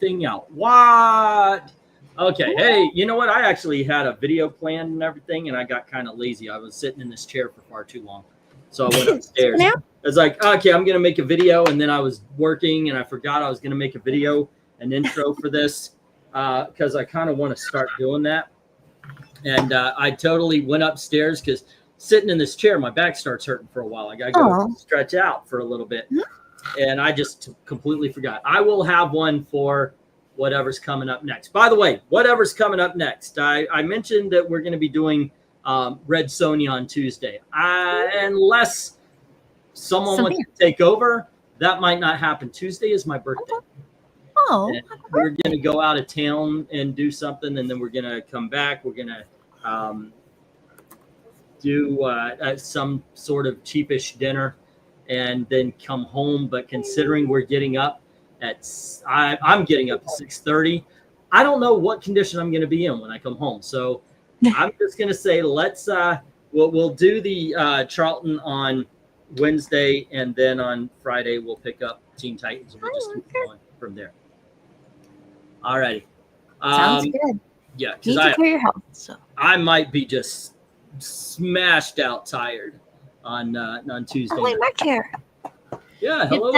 everything out. What? Okay. Hey, you know what? I actually had a video planned and everything, and I got kind of lazy. I was sitting in this chair for far too long. So I went upstairs. I was like, okay, I'm going to make a video. And then I was working and I forgot I was going to make a video, an intro for this, because I kind of want to start doing that. And I totally went upstairs because sitting in this chair, my back starts hurting for a while. I got to go stretch out for a little bit. And I just completely forgot. I will have one for whatever's coming up next. By the way, whatever's coming up next, I mentioned that we're going to be doing Red Sonja on Tuesday. Unless someone wants to take over, that might not happen. Tuesday is my birthday. And we're going to go out of town and do something, and then we're going to come back. We're going to do some sort of cheapish dinner and then come home. But considering we're getting up I'm getting up at 6:30, I don't know what condition I'm going to be in when I come home. So I'm just going to say we'll do the Charlton on Wednesday, and then on Friday we'll pick up Teen Titans, and we'll just keep going from there. All righty. Sounds good. Yeah, because take care of your health. So I might be just smashed out tired on Tuesday. Oh, wait, my chair. Yeah, hello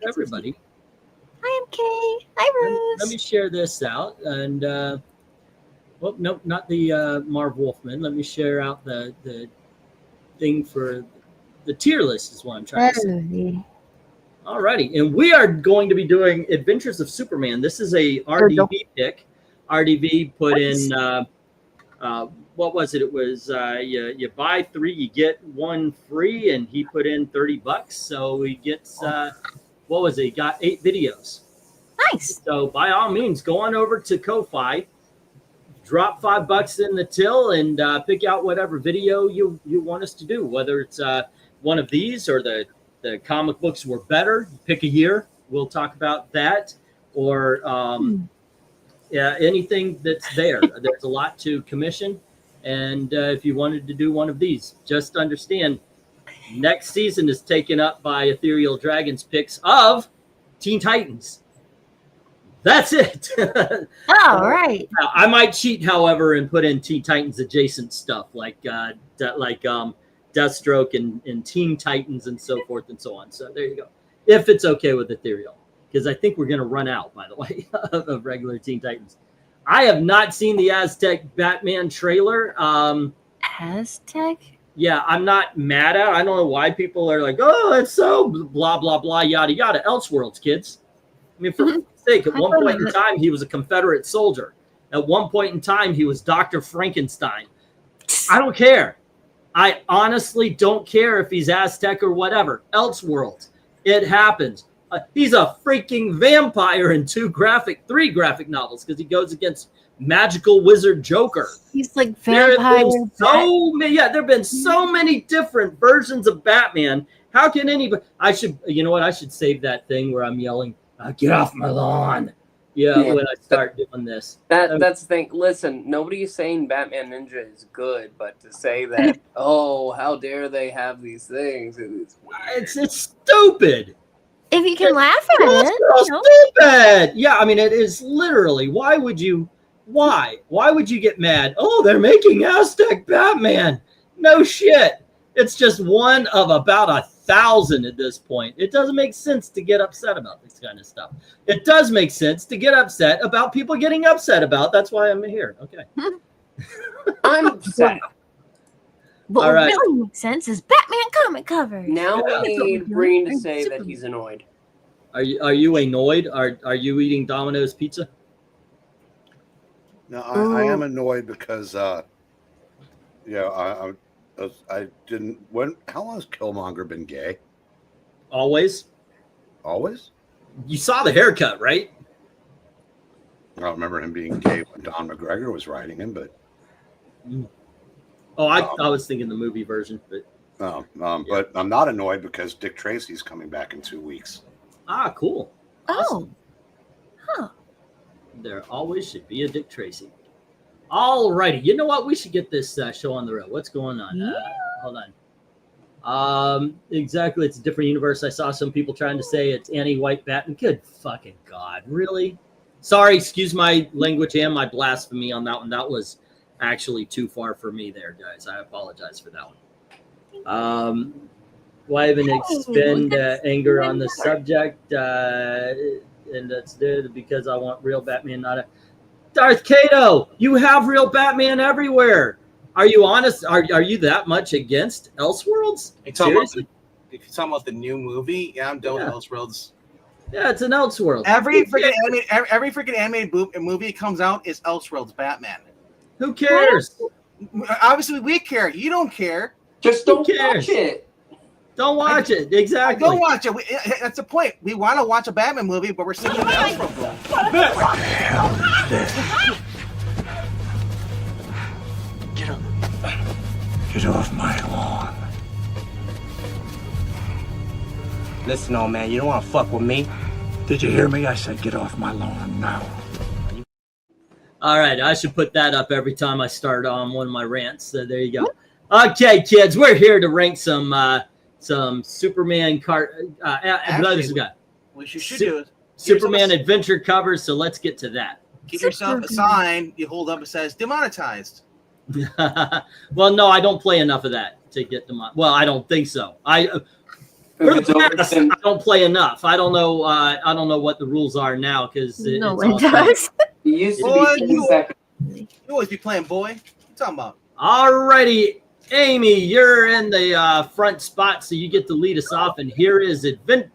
everybody. Hi, I'm Kay. Hi, Bruce. Let me share this out, and well, nope, not the Marv Wolfman. Let me share out the thing for the tier list is what I'm trying to say. All righty, and we are going to be doing Adventures of Superman. This is a RDV pick. RDV put in, what was it? It was you buy 3, you get 1 free, and he put in $30. So he gets, what was it? He got 8 videos. Nice. So by all means, go on over to Ko-Fi, drop $5 in the till, and pick out whatever video you want us to do, whether it's one of these or the comic books were better. Pick a year. We'll talk about that. Or anything that's there. There's a lot to commission. And if you wanted to do one of these, just understand next season is taken up by Ethereal Dragon's picks of Teen Titans. That's it. All right. I might cheat, however, and put in Teen Titans adjacent stuff like Deathstroke and Teen Titans and so forth and so on. So there you go. If it's okay with Ethereal, because I think we're going to run out, by the way, of regular Teen Titans. I have not seen the Aztec Batman trailer. Aztec? Yeah, I'm not mad at it. I don't know why people are like, oh, it's so blah, blah, blah, yada, yada. Elseworlds, kids. I mean, for sake, at one point in time, he was a Confederate soldier. At one point in time, he was Dr. Frankenstein. I don't care. I honestly don't care if he's Aztec or whatever. Elseworlds. It happens. He's a freaking vampire in 3 graphic novels because he goes against magical wizard Joker. He's like vampire. There have been so many different versions of Batman. How can anybody? I should save that thing where I'm yelling, "Get off my lawn!" Yeah, when I start doing this. That's the thing. Listen, nobody's saying Batman Ninja is good, but to say that, oh, how dare they have these things? It's stupid. If you can laugh at it. Stupid. Yeah, I mean, it is literally. Why would you get mad? Oh, they're making Aztec Batman. No shit. It's just one of about 1,000 at this point. It doesn't make sense to get upset about this kind of stuff. It does make sense to get upset about people getting upset about. That's why I'm here. Okay. I'm upset. But what really makes sense is Batman comic covers. Now we need Breen to say that he's annoyed. Are you annoyed? Are you eating Domino's pizza? No, I am annoyed because I didn't. How long has Killmonger been gay? Always. Always? You saw the haircut, right? I don't remember him being gay when Don McGregor was writing him, but. Oh, I was thinking the movie version, but. But I'm not annoyed because Dick Tracy's coming back in 2 weeks. Ah, cool. Awesome. Huh. There always should be a Dick Tracy. All righty. You know what? We should get this show on the road. What's going on? Hold on. Exactly. It's a different universe. I saw some people trying to say it's anti-white Batman. Good fucking God. Really? Sorry, excuse my language and my blasphemy on that one. That was actually too far for me there, guys. I apologize for that one. Why even expend anger on the subject? And that's because I want real Batman, not a Darth Kato. You have real Batman everywhere. Are you honest? Are you that much against Elseworlds? Seriously? If you're talking about the new movie, yeah, I'm done with Elseworlds. Yeah, it's an Elseworlds. Every freaking animated movie that comes out is Elseworlds Batman. Who cares? Obviously, we care. You don't care. Just don't watch it. Don't watch it. Exactly. Don't watch it. That's the point. We want to watch a Batman movie, but we're singing the Elseworlds movie. What the hell is this? Get up. Get off my lawn. Listen, old man, you don't want to fuck with me. Did you hear me? I said get off my lawn now. All right, I should put that up every time I start on one of my rants. So there you go. Okay, kids, we're here to rank some Superman What you should do is Superman adventure covers. So let's get to that. Get yourself a sign you hold up. It says demonetized. Well, no, I don't play enough of that to get demonetized. Well, I don't think so. I don't play enough. I don't know. I don't know what the rules are now because no one does. It used to be 10 seconds. You always be playing, boy. What you talking about? Alrighty, Amy, you're in the front spot, so you get to lead us off. And here is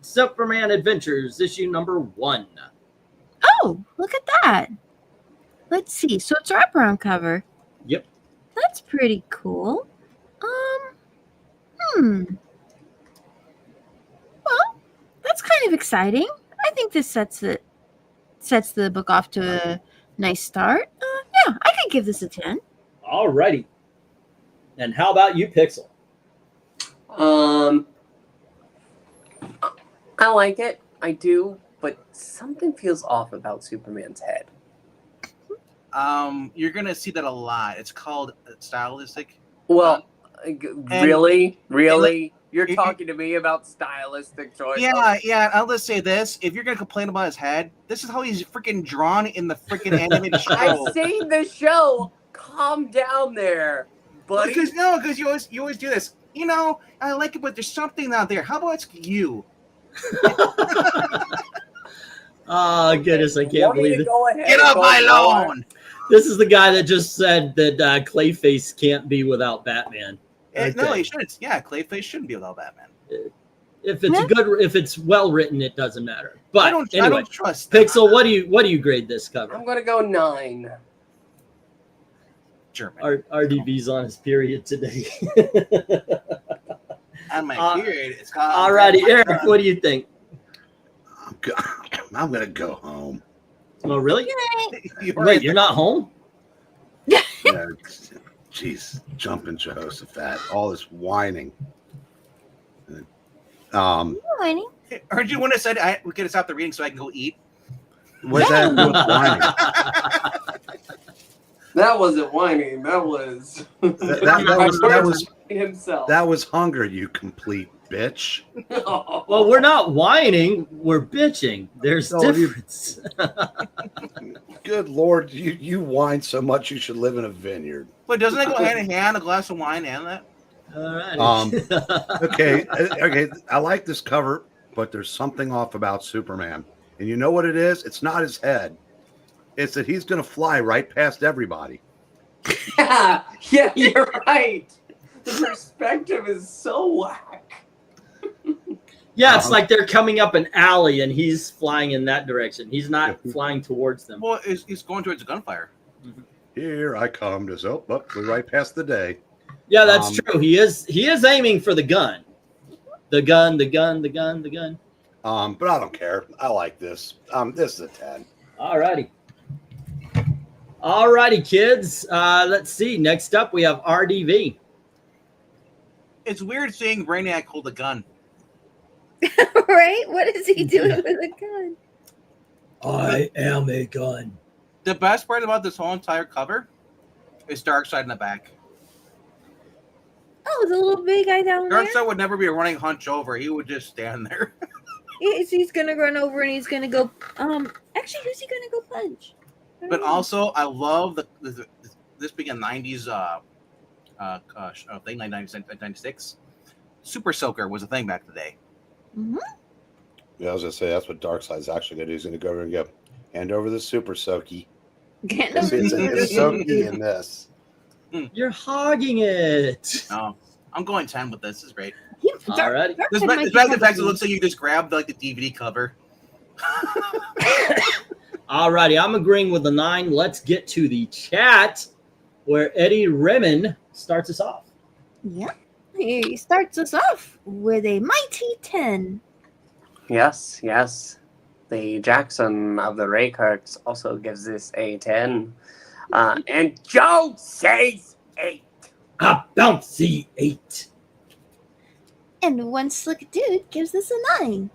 Superman Adventures, issue number 1. Oh, look at that. Let's see. So it's a wraparound cover. Yep. That's pretty cool. Well, that's kind of exciting. I think this sets the book off to a nice start. Yeah, I could give this a 10. Alrighty. And how about you, Pixel? I like it. I do, but something feels off about Superman's head. You're gonna see that a lot. It's called stylistic. Well, really? You're talking to me about stylistic choices? Yeah. I'll just say this: if you're gonna complain about his head, this is how he's freaking drawn in the freaking animated show. I've seen the show. Calm down there, buddy. Because you always do this. You know, I like it, but there's something out there. How about it's you? Oh goodness, I can't believe it. Get off my lawn. This is the guy that just said that Clayface can't be without Batman. No, he shouldn't. Yeah, Clayface shouldn't be without Batman. If it's well written, it doesn't matter. But I don't trust Pixel. What do you grade this cover? I'm gonna go 9. German. RDV's on his period today. On my period, it's called. Alrighty, Eric, what do you think? I'm gonna go home. Oh, really? Wait, you're not home? Yeah, jeez, jumping Jehoshaphat, all this whining. Whining. Heard you when I said we could stop the reading so I can go eat? Was that whining? That wasn't whining. That was himself. That was hunger, you complete bitch. Well, we're not whining. We're bitching. There's difference. Good Lord, you whine so much you should live in a vineyard. But doesn't that go hand in hand? A glass of wine and that. All right. Okay. I like this cover, but there's something off about Superman, and you know what it is? It's not his head. It's that he's going to fly right past everybody. Yeah, you're right. The perspective is so whack. Yeah, it's like they're coming up an alley and he's flying in that direction. He's not flying towards them. Well, he's going towards the gunfire. Here I come. We're right past the day. Yeah, that's true. He is aiming for the gun. The gun. But I don't care. I like this. This is a 10. Alrighty, kids. Let's see. Next up, we have RDV. It's weird seeing Brainiac hold a gun. Right? What is he doing with a gun? I am a gun. The best part about this whole entire cover is Darkseid in the back. Oh, the little big guy down there. Darkseid would never be running hunch over. He would just stand there. He's gonna run over and he's gonna go. Actually, who's he gonna go punch? I don't But know. also, I love this being a '90s thing, 96. Super Soaker was a thing back in the day. Mhm. Yeah, I was gonna say that's what Darkseid's actually gonna do. He's gonna go over and go hand over the Super Soaky. Get It's, over it's Soaky in this. You're hogging it. No, I'm going 10 with this. This is great. Alrighty. Despite the fact it looks like you just grabbed like the DVD cover. Alrighty, I'm agreeing with the 9. Let's get to the chat where Eddie Remen starts us off. Yeah. He starts us off with a mighty 10. Yes, yes. The Jackson of the Raycarts also gives this a 10. And Joe says 8. A bouncy 8. And one slick dude gives us a 9.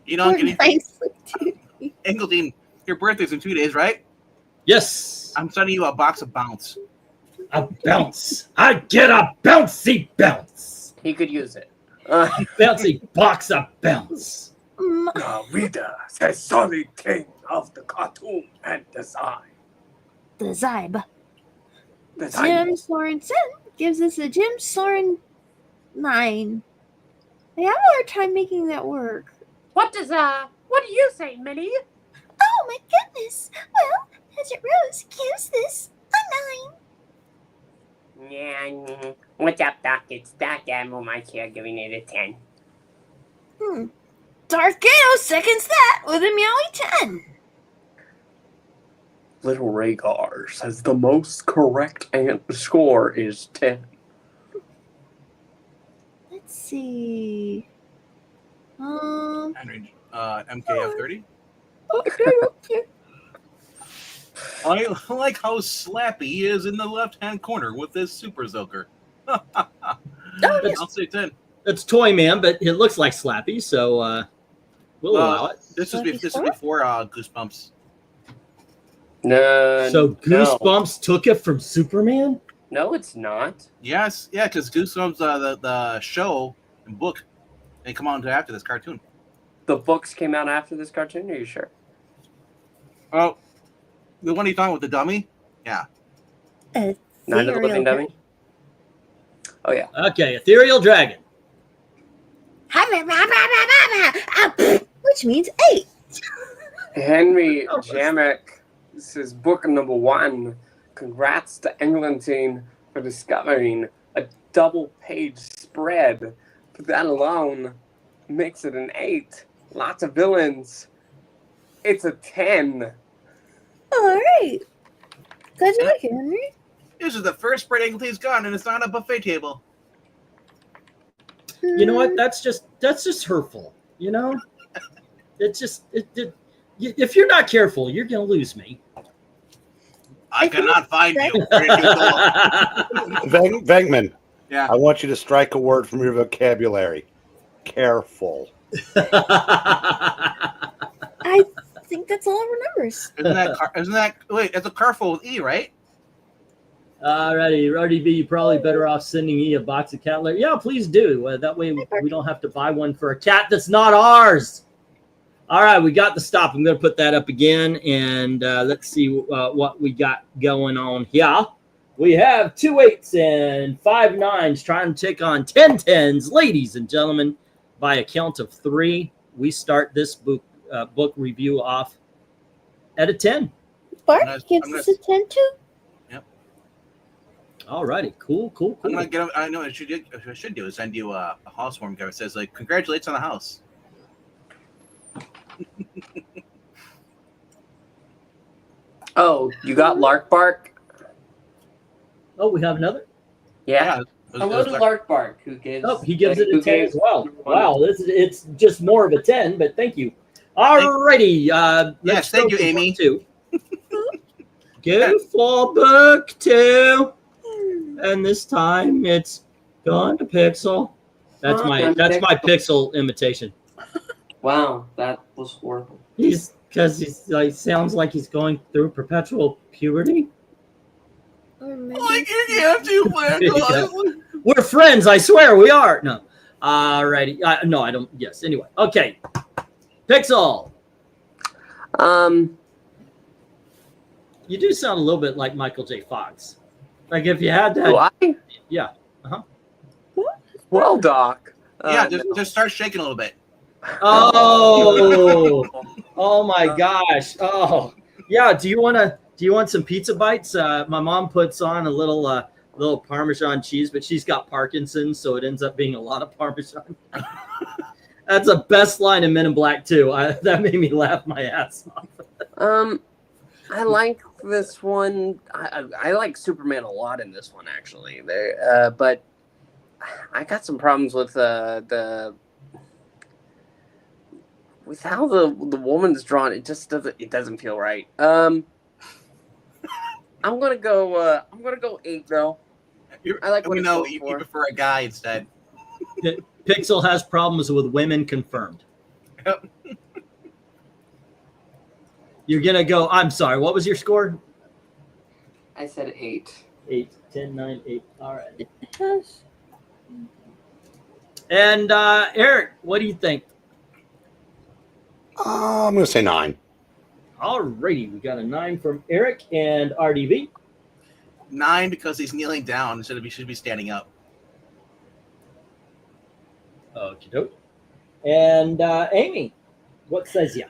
You know, Nine slick dude. Engeldean, your birthday's in 2 days, right? Yes. I'm sending you a box of Bounce. A bounce. I get a bouncy bounce. He could use it. Bouncy box of bounce. Reader says solid king of the cartoon and design. The Zybe. Design. Jim Sorensen gives us a Jim Soren 9. I have a hard time making that work. What do you say, Minnie? Oh my goodness. Well, Paget Rose gives this a 9. Yeah, what's up, Doc? It's Doc Admiral Mike here giving it a 10. Darth Gale seconds that with a meowy 10. Little Rhaegar says the most correct score is 10. Let's see. Henry, MKF 30. Okay. I like how slappy he is in the left-hand corner with this Super Zoker. I'll say 10. It's Toy Man, but it looks like Slappy, so we'll allow it. This was before Goosebumps. No. So Goosebumps took it from Superman? No, it's not. Yes, yeah, because Goosebumps, the show and book, they come on after this cartoon. The books came out after this cartoon, are you sure? Oh, the one you're talking with the dummy? Yeah. Night of the Living Dummy? Oh, yeah. Okay, Ethereal Dragon. Which means 8. Henry Jamek says book number 1. Congrats to Englentine for discovering a double-page spread. That alone makes it an 8. Lots of villains. It's a 10. All right. Glad you like it, Henry. This is the first spread Engletine's gone, and it's not a buffet table. You know what? That's just hurtful. You know, it's just if you're not careful, you're gonna lose me. I cannot find you. Vegman, Yeah. I want you to strike a word from your vocabulary. Careful. I think that's all it remembers. Isn't that wait, it's a carful with E, right? Alrighty, RDB, you're probably better off sending E a box of cat litter. Yeah, please do. That way we don't have to buy one for a cat that's not ours. All right, we got the stop. I'm going to put that up again, and let's see what we got going on here. We have 2 8s and 5 9s trying to take on 10 10s. Ladies and gentlemen, by a count of 3, we start this book review off at a 10. Bart gives us a 10 too. All righty, cool. I'm gonna get. I know what I should do is send you a housewarming card that says like congratulations on the house. Oh, you got Lark Bark? Oh, we have another? Yeah. it Hello was to like- Lark Bark, who gives. Oh, he gives it who a 10 gave as well. number 1. Wow, it's just more of a 10, but thank you. All righty. Yes, thank you, Amy. 2. Go for book 2. And this time it's gone to Pixel. That's my Pixel imitation. Wow, that was horrible. He's like sounds like he's going through perpetual puberty. Or maybe Like you have to. We're friends, I swear we are. No. Alrighty. No, I don't. Yes. Anyway. Okay. Pixel. You do sound a little bit like Michael J. Fox. Like if you had Do that. I? Yeah. Well, Doc. Yeah, no. just start shaking a little bit. Oh. Oh my gosh. Oh. Yeah. Do you want some pizza bites? My mom puts on a little Parmesan cheese, but she's got Parkinson's, so it ends up being a lot of Parmesan. That's the best line in Men in Black 2. That made me laugh my ass off. I like this one. I like Superman a lot in this one, actually. But I got some problems with with how the woman's drawn. It just doesn't feel right. I'm gonna go 8 though. I like what we it's know going you for. prefer a guy instead. Pixel has problems with women confirmed. Yep. You're gonna go. I'm sorry. What was your score? I said 8. 8, 10, 9, 8. All right. Yes. And Eric, what do you think? I'm going to say 9. All righty, we got a 9 from Eric and RDB. 9 because he's kneeling down instead of he should be standing up. Okie doke. And Amy, what says ya?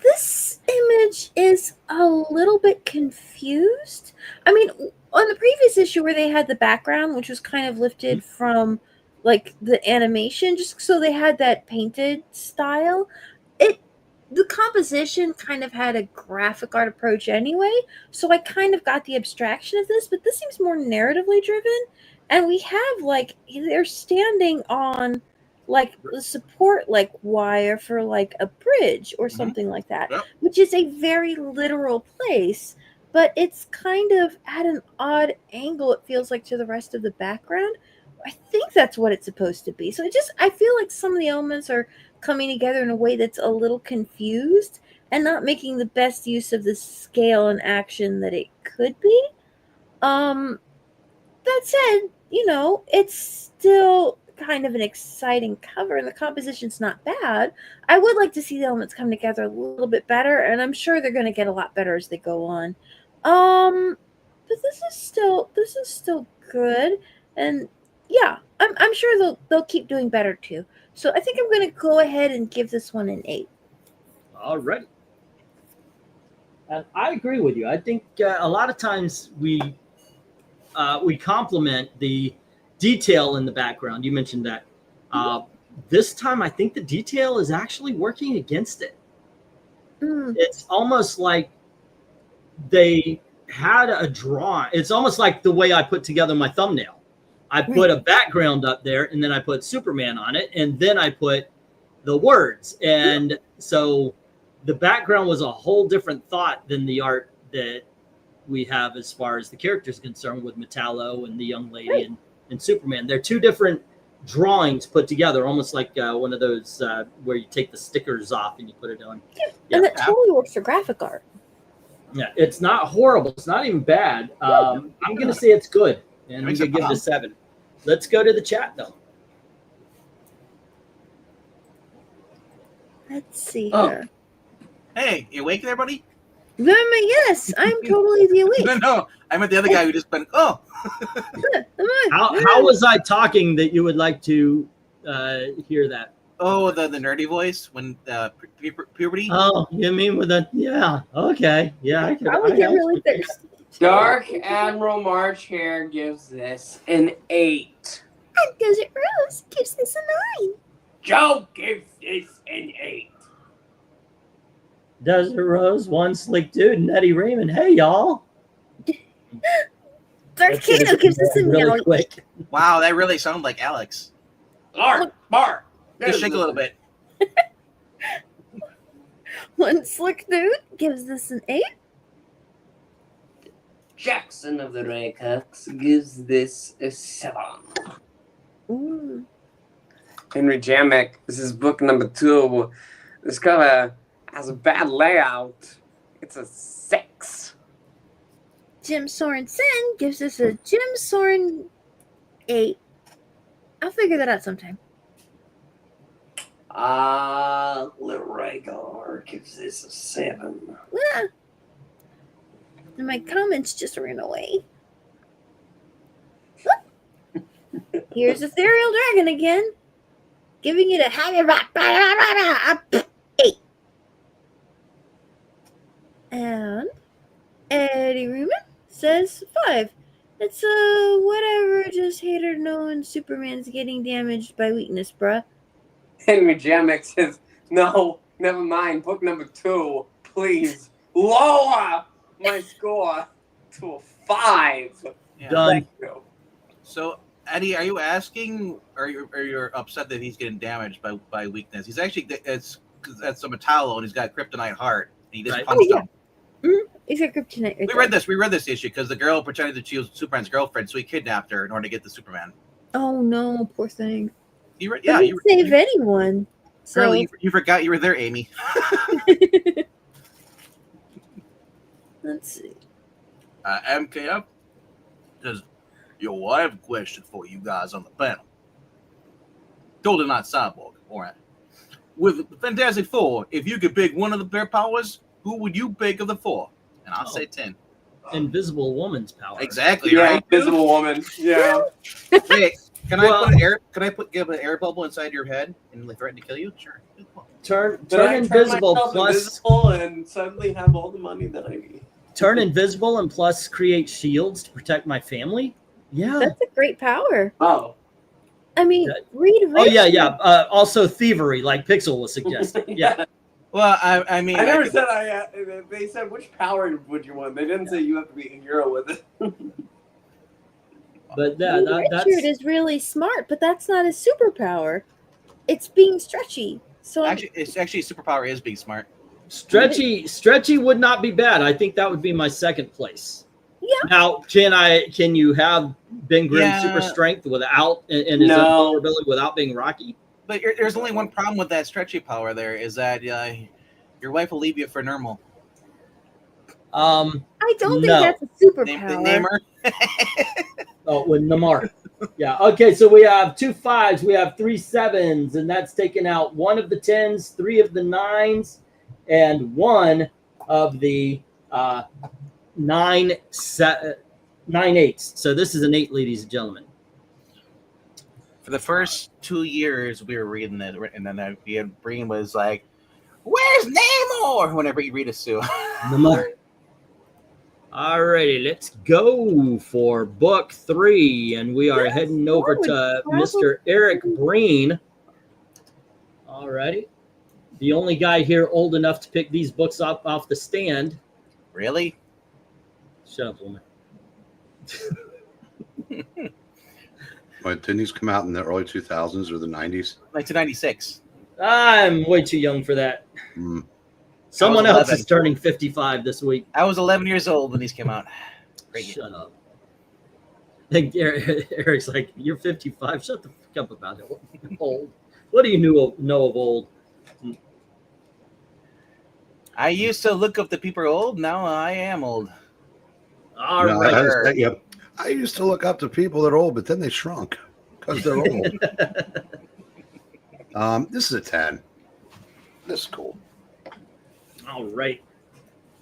This image is a little bit confused. I mean, on the previous issue where they had the background, which was kind of lifted from like the animation, just so they had that painted style, the composition kind of had a graphic art approach anyway, so I kind of got the abstraction of this, but this seems more narratively driven, and we have like they're standing on like the support like wire for like a bridge or something like that, Yep. which is a very literal place, but it's kind of at an odd angle, it feels like, to the rest of the background. I think that's what it's supposed to be. So I feel like some of the elements are coming together in a way that's a little confused and not making the best use of the scale and action that it could be. That said, it's still kind of an exciting cover and the composition's not bad. I would like to see the elements come together a little bit better, and I'm sure they're going to get a lot better as they go on. But this is still good, and yeah, I'm sure they'll keep doing better too. So I think I'm going to go ahead and give this one an 8. All right. And I agree with you. I think a lot of times we compliment the detail in the background. You mentioned that. This time, I think the detail is actually working against it. It's almost like they had a draw. It's almost like the way I put together my thumbnail. I put a background up there, and then I put Superman on it, and then I put the words. And so the background was a whole different thought than the art that we have as far as the characters are concerned with Metallo and the young lady and Superman. They're two different drawings put together, almost like one of those where you take the stickers off and you put it on. Yeah. And that totally works for graphic art. Yeah, it's not horrible. It's not even bad. I'm going to say it's good, and I'm going to give it a 7. Let's go to the chat, though. Let's see here. Hey, you awake there, buddy? Yes, I'm totally the awake. No, I meant the other guy who just went, oh. How was I talking that you would like to hear that? Oh, the nerdy voice when puberty? Oh, you mean with a, yeah, okay. Yeah, I can. I would get really thirsty. Dark Admiral March here gives this an 8. And Desert Rose gives this a 9. Joe gives this an 8. Desert Rose, One Slick Dude, and Eddie Raymond. Hey, y'all. Dark Kano gives this a really 9. quick. Wow, that really sounded like Alex. Mark. Just shake a little bit. One Slick Dude gives this an 8. Jackson of the Raycocks gives this a 7. Ooh. Henry Jamek, this is book number 2. This cover has a bad layout. It's a 6. Jim Sorensen gives us a Jim Soren 8. I'll figure that out sometime. Liragar gives this a 7. Ah. And my comments just ran away. Here's Ethereal Dragon again, giving it a 8. And Eddie Ruman says 5. It's whatever, just hater knowing Superman's getting damaged by weakness, bruh. Henry Jamek says, no, never mind. Book number 2, please lower my score to a 5. Yeah. Done. Thank you. So, Eddie, are you asking, or you're upset that he's getting damaged by weakness? He's actually that's a Metallo, and he's got a kryptonite heart, and he just Right. punched him. He's got kryptonite. Right We read this issue because the girl pretended that she was Superman's girlfriend, so he kidnapped her in order to get the Superman. Oh no, poor thing. You He didn't save anyone. So Apparently, you forgot you were there, Amy. let's see. MKF says, yo, I have a question for you guys on the panel. Golden Knight Cyborg, all right. With Fantastic Four, if you could pick one of their powers, who would you pick of the 4? And I'll say 10. Invisible Woman's power. Exactly, Yeah, right? Invisible Woman. Yeah. Wait, can Well- I give an air bubble inside your head and threaten to kill you? Sure. Turn Did I invisible myself plus invisible and suddenly have all the money that I need? turn invisible and plus create shields to protect my family. Yeah. That's a great power. Oh. I mean, That- Reed Oh yeah, Richards- yeah. Also thievery, like Pixel was suggesting. Yeah. Well, I mean, I never said they said which power would you want. They didn't say you have to be a hero with it. But yeah, Reed that's Richard is really smart, but that's not his superpower. It's being stretchy. So actually superpower is being smart. stretchy would not be bad. I think that would be my second place. Yeah. Now, can you have Ben Grimm Yeah. super strength without and his No. vulnerability without being Rocky? But there's only one problem with that stretchy power. There is that your wife will leave you for normal. I don't think No. that's a superpower. Name her. Oh, with Namar. Yeah. Okay. So we have 2 5s, we have 3 7s, and that's taken out 1 of the 10s, 3 of the 9s, and 1 of the 9 8s. So this is an 8, ladies and gentlemen. For the first 2 years, we were reading it, and then Breen was like, "Where's Namor?" Whenever you read a Sue. Namar. Alrighty, let's go for book 3, and we are heading over to Mr. Eric Breen. Alrighty, the only guy here old enough to pick these books up off the stand. Really? Shut up, woman. But didn't these come out in the early 2000s or the 90s? 1996. I'm way too young for that. Mm. Someone I was else 11. is turning 55 this week. I was 11 years old when these came out. Great. Shut up. I think Eric's like, you're 55. Shut the fuck up about it. Old. What do you know of old? I used to look up the people old. Now I am old. All No, right. I used to look up to people that are old, but then they shrunk because they're old. This is a 10. This is cool. All right.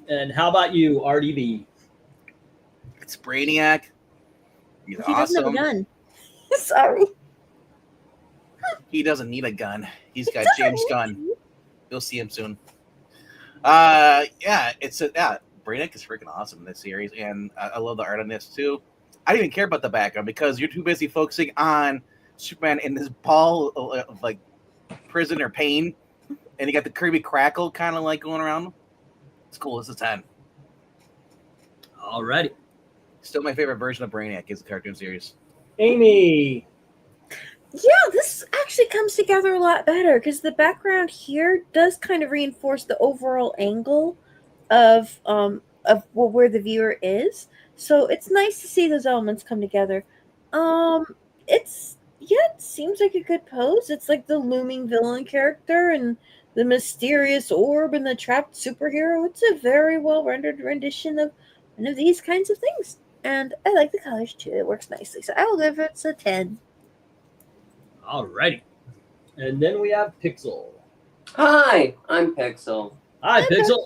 And how about you, RDB? It's Brainiac. He's He doesn't have a awesome. gun. Sorry. He doesn't need a gun. He's got doesn't James need Gunn. You'll see him soon. Brainiac is freaking awesome in this series, and I love the art on this too. I didn't even care about the background because you're too busy focusing on Superman in this ball of like prison or pain, and you got the Kirby crackle kind of like going around. It's cool. It's a 10. All righty. Still my favorite version of Brainiac is the cartoon series. Amy. Yeah, this actually comes together a lot better because the background here does kind of reinforce the overall angle of where the viewer is. So it's nice to see those elements come together. It seems like a good pose. It's like the looming villain character and the mysterious orb and the trapped superhero. It's a very well rendered rendition of one of these kinds of things. And I like the colors too. It works nicely. So I will give it a 10. Alrighty. And then we have Pixel. Hi, I'm Pixel. Hi, Pixel.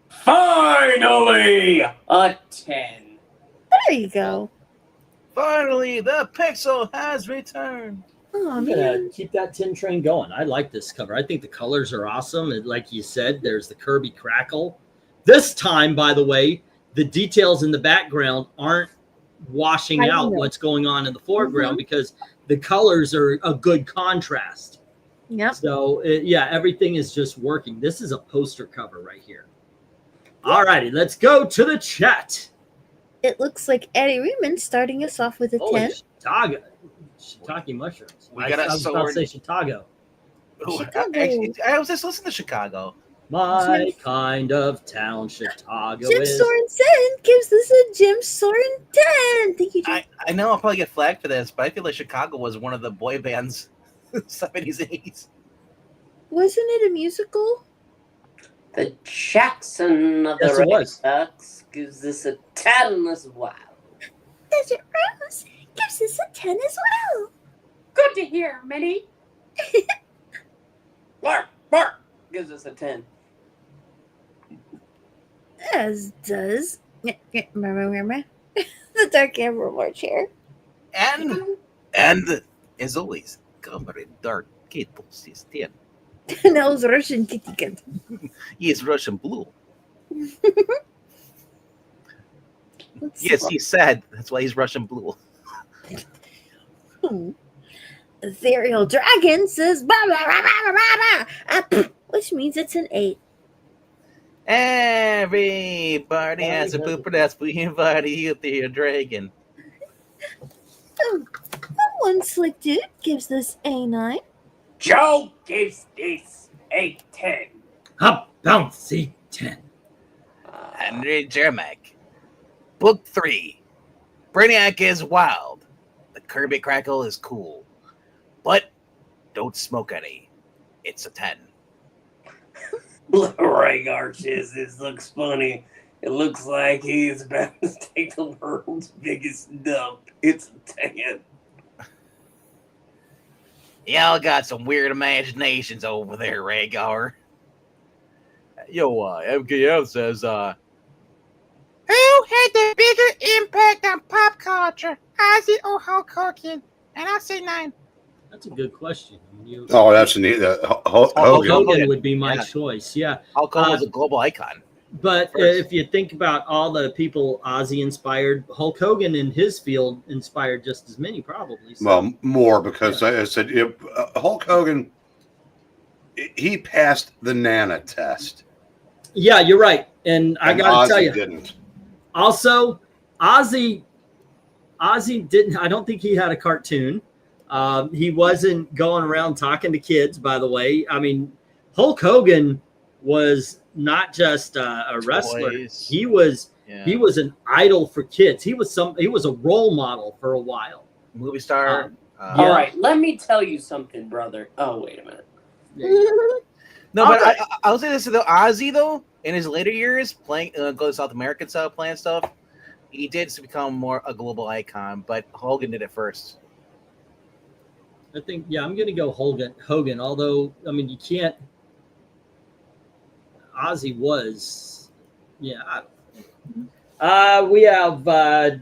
Finally, a 10. There you go. Finally, the Pixel has returned. Oh I'm gonna man. keep that 10 train going. I like this cover. I think the colors are awesome. And like you said, there's the Kirby crackle. This time, by the way, the details in the background aren't washing out what's going on in the foreground because the colors are a good contrast. Yep. So yeah, everything is just working. This is a poster cover right here. All righty, let's go to the chat. It looks like Eddie Reedman starting us off with a 10. Shiitake mushrooms. We got a I was about to say Chicago. Ooh, Chicago. I was just listening to Chicago. My kind of town, Chicago Jim is. Sorensen gives this a Jim Soren 10. Thank you, Jim. I know I'll probably get flagged for this, but I feel like Chicago was one of the boy bands 70s, 80s. Wasn't it a musical? The Jackson of the Yes, it Red was. Sox gives this a 10 as well. Desert Rose gives this a 10 as well. Good to hear, Minnie. Bark gives us a 10. As does the Dark Amber War chair. And as always, Comrade Dark Kid posts his 10. And that was Russian kitty cat. He is Russian blue. Yes, he's sad. That's why he's Russian blue. Ethereal Dragon says bah, bah, bah, bah, bah, bah, which means it's an 8. Everybody has a pooper. That's we invite you to your dragon. That one slick dude gives this a 9. Joe gives this a 10. A bouncy 10. Henry Jermack. Book 3. Brainiac is wild. The Kirby crackle is cool. But don't smoke any. It's a 10. Rhaegar says this looks funny. It looks like he's about to take the world's biggest dump. It's a 10. Y'all got some weird imaginations over there, Rhaegar. Yo, MKF says, who had the bigger impact on pop culture, Ozzy or Hulk Hogan? And I'll say 9. That's a good question. That's neat. Hulk Hogan. Hogan would be my choice. Yeah. Hulk Hogan was a global icon. But if you think about all the people Ozzy inspired, Hulk Hogan in his field inspired just as many, probably. So. Well, more because I said Hulk Hogan, he passed the Nana test. Yeah, you're right. And I got to tell you, didn't. Also, Ozzy didn't. I don't think he had a cartoon. He wasn't going around talking to kids. By the way, I mean Hulk Hogan was not just a wrestler. He was an idol for kids. He was a role model for a while. Movie star. All right, let me tell you something, brother. Oh, wait a minute. No, but I'll say this though. Ozzy though, in his later years, playing go to South American style playing stuff, he did become more a global icon. But Hogan did it first. I think I'm going to go Hogan. Although I mean you can't. Ozzy was, we have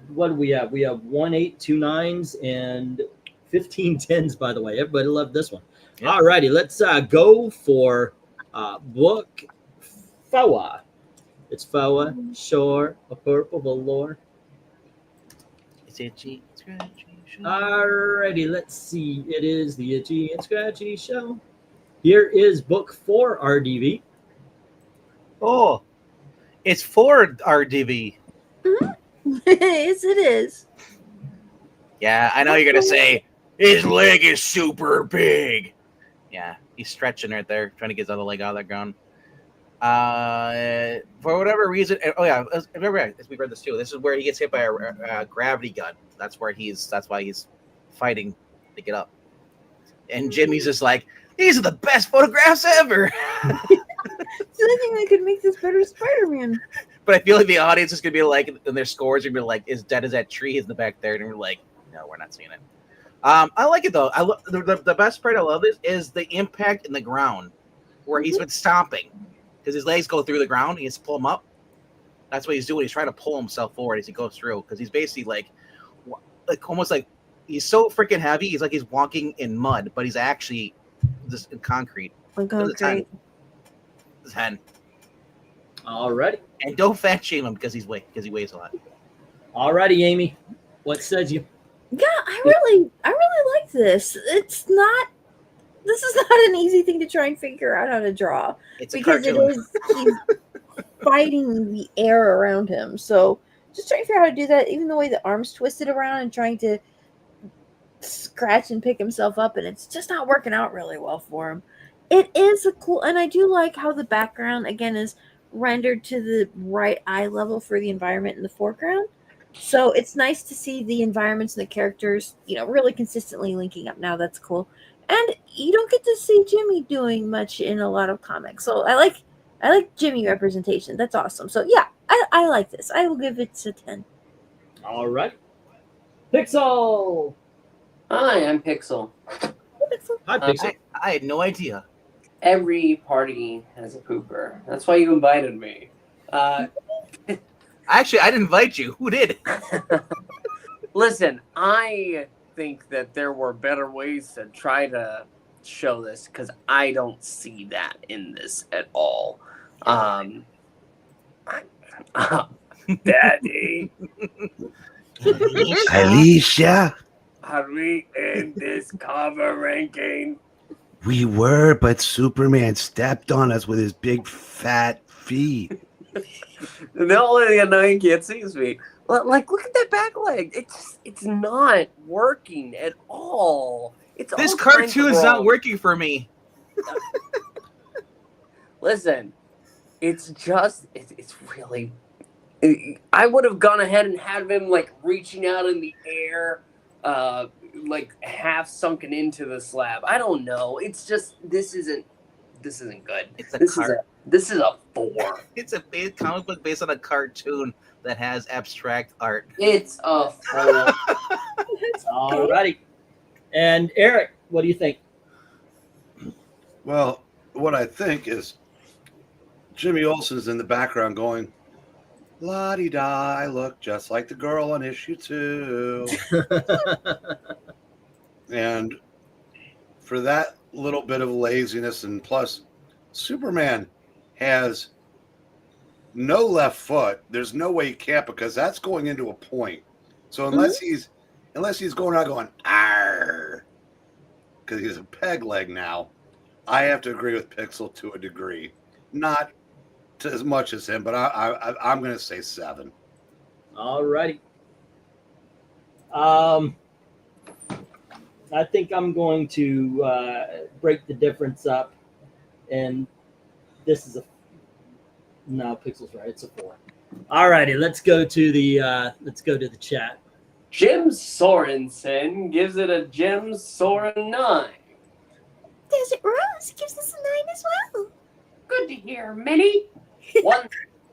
what do we have? We have 1 8 2 9s and 15 10s. By the way, everybody loved this one. Yep. All righty, let's go for book 4. It's 4, shore, a purple velour. It's itchy, scratchy. All righty, let's see. It is the Itchy and Scratchy Show. Here is book 4, RDV. Oh, it's for RDV. Mm-hmm. Yes, it is. Yeah, I know you're going to say, his leg is super big. Yeah, he's stretching right there, trying to get his other leg out of the ground. For whatever reason, we read this too. This is where he gets hit by a gravity gun. That's why he's fighting to get up. And Jimmy's just like, these are the best photographs ever. So I think I could make this better Spider-Man. But I feel like the audience is gonna be like, and their scores are gonna be like, "Is dead as that tree is in the back there?" And we're like, "No, we're not seeing it." I like it though. The best part I love this is the impact in the ground where he's been stomping because his legs go through the ground. He has to pull him up. That's what he's doing. He's trying to pull himself forward as he goes through because he's basically like almost like he's so freaking heavy. He's like he's walking in mud, but he's actually just in concrete. On concrete. His head. Alrighty. And don't fat shame him because he weighs a lot. Alrighty, Amy. What says you? Yeah, I really like this. This is not an easy thing to try and figure out how to draw. It's a because cartoon. he's fighting the air around him. So just trying to figure out how to do that, even the way the arms twisted around and trying to scratch and pick himself up, and it's just not working out really well for him. It is a cool, and I do like how the background again is rendered to the right eye level for the environment in the foreground. So it's nice to see the environments and the characters, really consistently linking up now. That's cool. And you don't get to see Jimmy doing much in a lot of comics. So I like Jimmy representation. That's awesome. So yeah, I like this. I will give it a 10. All right. Pixel. Hi, I'm Pixel. Hi, Pixel. I had no idea. Every party has a pooper. That's why you invited me. Actually, I didn't invite you. Who did? Listen, I think that there were better ways to try to show this because I don't see that in this at all. Daddy, Alicia, are we in this cover ranking? we were, but Superman stepped on us with his big fat feet. The only thing annoying can't see his feet. Like, look at that back leg. It's not working at all. It's This all kinds of cartoon's not wrong. working for me. Listen, it's really. I would have gone ahead and had him like reaching out in the air, like half sunken into the slab. I don't know. It's just this isn't good. This is a 4. It's a big comic book based on a cartoon that has abstract art. It's a 4. Alrighty. And Eric, what do you think? Well, what I think is Jimmy Olsen's in the background going, la-di-da, I look just like the girl on issue 2. And for that little bit of laziness, and plus Superman has no left foot. There's no way he can't because that's going into a point. So unless he's going out going arr, because he's a peg leg now, I have to agree with Pixel to a degree, not to as much as him, but I'm going to say 7. Alrighty. I think I'm going to break the difference up, and this is Pixel's right. It's a 4. Alrighty, let's go to the chat. Jim Sorensen gives it a Jim Soren 9. Desert Rose gives us a 9 as well. Good to hear, Minnie. One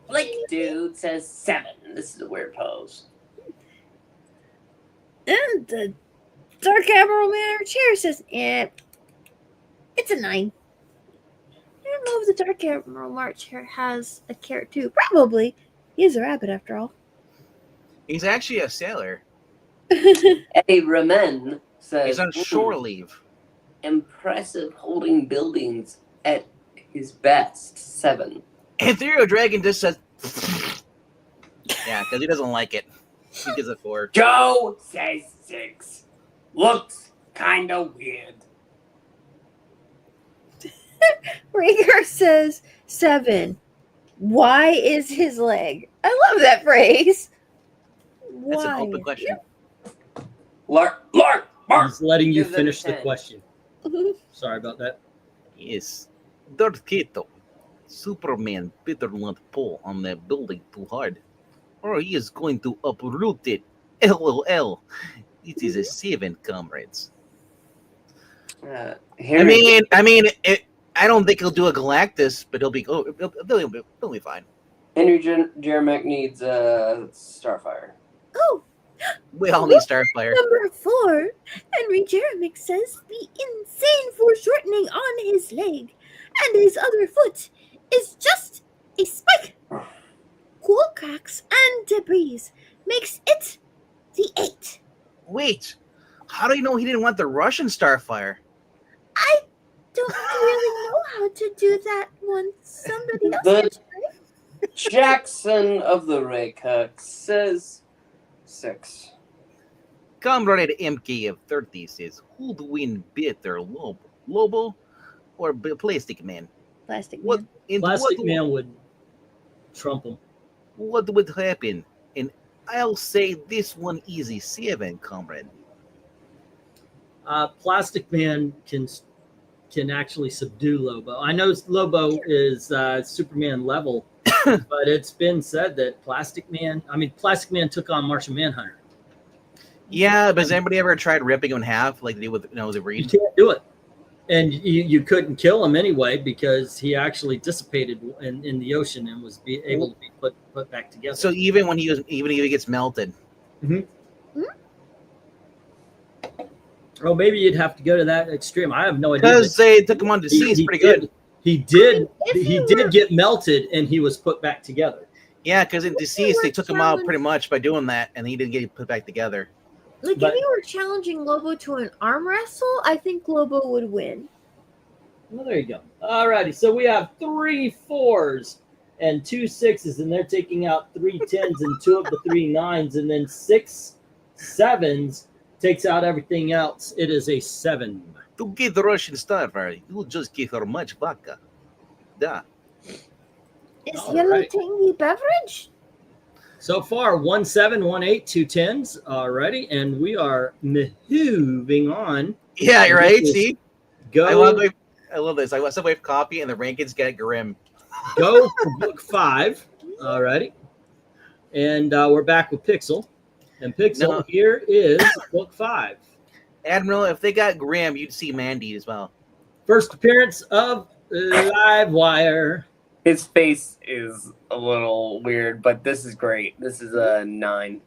Blake dude says 7. This is a weird pose. And the Dark Admiral Man in our chair says, it's a 9. I don't know if the Dark Admiral March here has a carrot too. Probably. He is a rabbit after all. He's actually a sailor. Eddie Ramen says He's on shore leave. impressive holding buildings at his best. 7. And Ethereal Dragon just says, yeah, because he doesn't like it. He gives it 4. Joe says 6. Looks kind of weird. Rhaegar says 7. Why is his leg? I love that phrase. That's an Why? open question. Lark. He's letting you Gives it a finish the 10. question. Sorry about that. Yes. Darth Kato. Superman better not pull on that building too hard, or he is going to uproot it. LOL. It is a 7, comrades. Henry, I mean, I don't think he'll do a Galactus, but he'll be fine. Henry Jeremic needs Starfire. Oh, We all need Starfire. Number 4, Henry Jeremic says the insane foreshortening on his leg and his other foot is just a spike. Cool cracks and debris makes it the 8. Wait, how do you know he didn't want the Russian Starfire? I don't really know how to do that one. Somebody else The- can try. Jackson of the Raycock says 6. Comrade MK of 30 says, who'd win better, Lobo or Plastic Man? Plastic What Man. and Plastic what, Man would trump him. what would happen? And I'll say this one easy 7, comrade. Plastic Man can actually subdue Lobo. I know Lobo is Superman level, but it's been said that Plastic Man took on Martian Manhunter. Yeah, but has anybody ever tried ripping him in half like they did with the You Reed? can't do it. And you couldn't kill him anyway because he actually dissipated in the ocean and was able to be put back together. So even if he gets melted. Oh, maybe you'd have to go to that extreme. I have no idea. Because they took him on disease pretty good. He did If you were- get melted and he was put back together. Yeah, because in deceased were they took him out challenged- pretty much by doing that, and he didn't get put back together. Like, But- if you were challenging Lobo to an arm wrestle, I think Lobo would win. Well, there you go. Alrighty, so we have 3 4s and 2 6s, and they're taking out 3 10s and 2 of the 3 9s, and then 6 7s takes out everything else. It is a 7. To get the Russian Starfire, you just give her much vodka. Yeah. Is All yellow right. tangy beverage? So far, 1 7, 1 8, 2 10s already, and we are moving on. Yeah, you're right. This is- See, Go I love this. I want some wave copy, and the rankings get grim. go for book 5 already, and we're back with Pixel, and Pixel No. here is book 5. Admiral, if they got grim, you'd see Mandy as well. First appearance of Livewire. His face is a little weird, but this is great. This is a 9.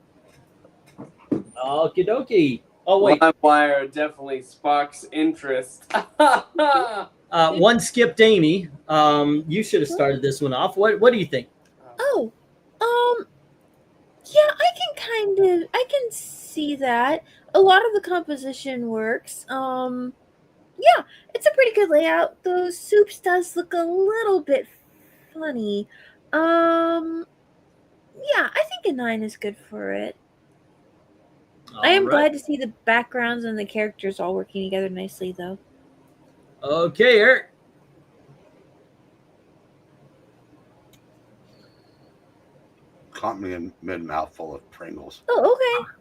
Okie dokie. Oh wait, Wire definitely sparks interest. one skipped Amy. You should have started this one off. What do you think? Oh, yeah, I can see that. A lot of the composition works. Yeah, it's a pretty good layout. Those soups does look a little bit funny. Yeah, I think a 9 is good for it. I am All right. glad to see the backgrounds and the characters all working together nicely, though. Okay, Eric. Caught me in mid-mouthful of Pringles. Oh, okay.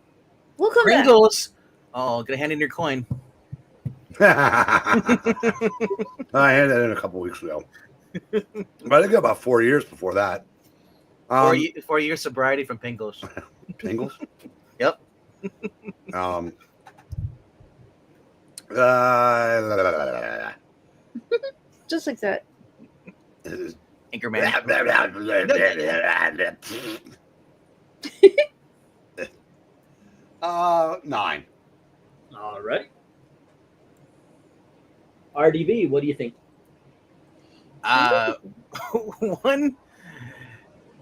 We'll come back. Pringles. Oh, gonna hand in your coin. I had that in a couple weeks ago. But I think about 4 years before that. 4 years sobriety from Pringles. Pringles? Yep. Just like that. Anchorman. 9. All right. RDV, what do you think? One,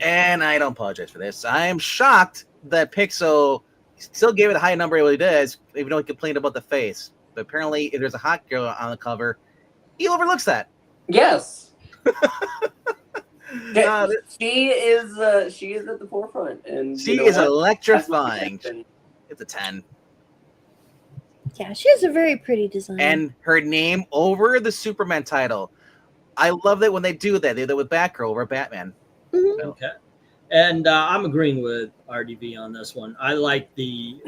and I don't apologize for this. I am shocked that Pixel still gave it a high number it really does, even though he complained about the face. But apparently, if there's a hot girl on the cover, he overlooks that. Yes. Uh, she is at the forefront, and She you know is what? electrifying. That's what It's a 10. Yeah, she has a very pretty design. And her name over the Superman title. I love that when they do that. They do that with Batgirl over Batman. Mhm. Okay. And I'm agreeing with RDV on this one. I like the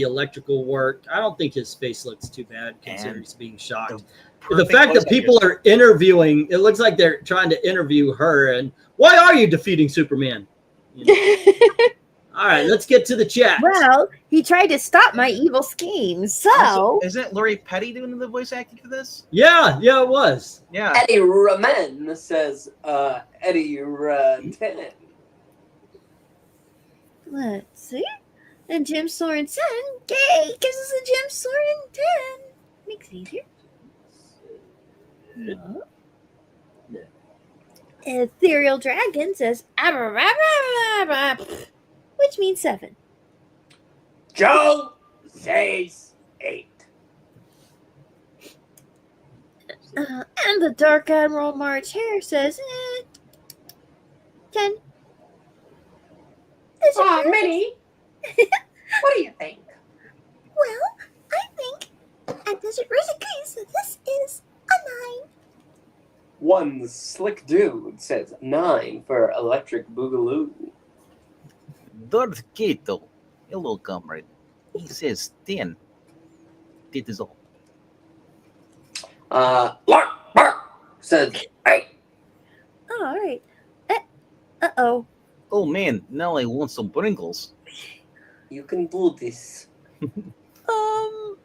electrical work. I don't think his face looks too bad considering he's being shocked. The Perfect fact that voice people actors. are interviewing, it looks like they're trying to interview her. And why are you defeating Superman? You know? All right, let's get to the chat. Well, he tried to stop my evil scheme, so Also, isn't Lori Petty doing the voice acting for this? Yeah, it was. Yeah. Eddie Raman says Eddie Raman. let's see. And Jim Sorensen, yay, gives us a Jim Soren 10. Makes it easier. Ethereal Dragon says, which means 7. Joe says 8. And the Dark Admiral March Hare says, 10. Minnie, what do you think? Well, I think at Desert Rose agrees that this is a 9. One slick dude says 9 for Electric Boogaloo. Darth Kato, hello, comrade. He says 10. That is all. Lark says 8. Oh, all right. Uh-oh. Oh man, now I want some Pringles. You can do this. Well,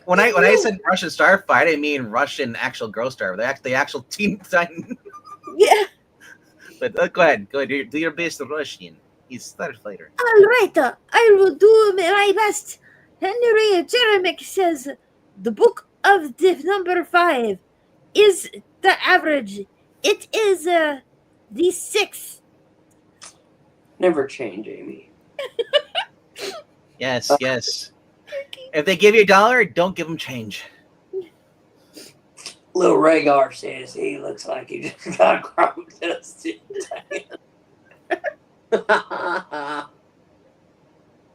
when I said Russian Starfighter, I didn't mean Russian actual Gross Star. The actual Teen Titan. Yeah. But go ahead. Do your best Russian. He's Starfighter. All right. I will do my best. Henry Jeremic says the book of diff number 5 is the average. It is the 6th. Never change, Amy. Yes. If they give you $1, don't give them change. Little Rhaegar says he looks like he just got crop dusted.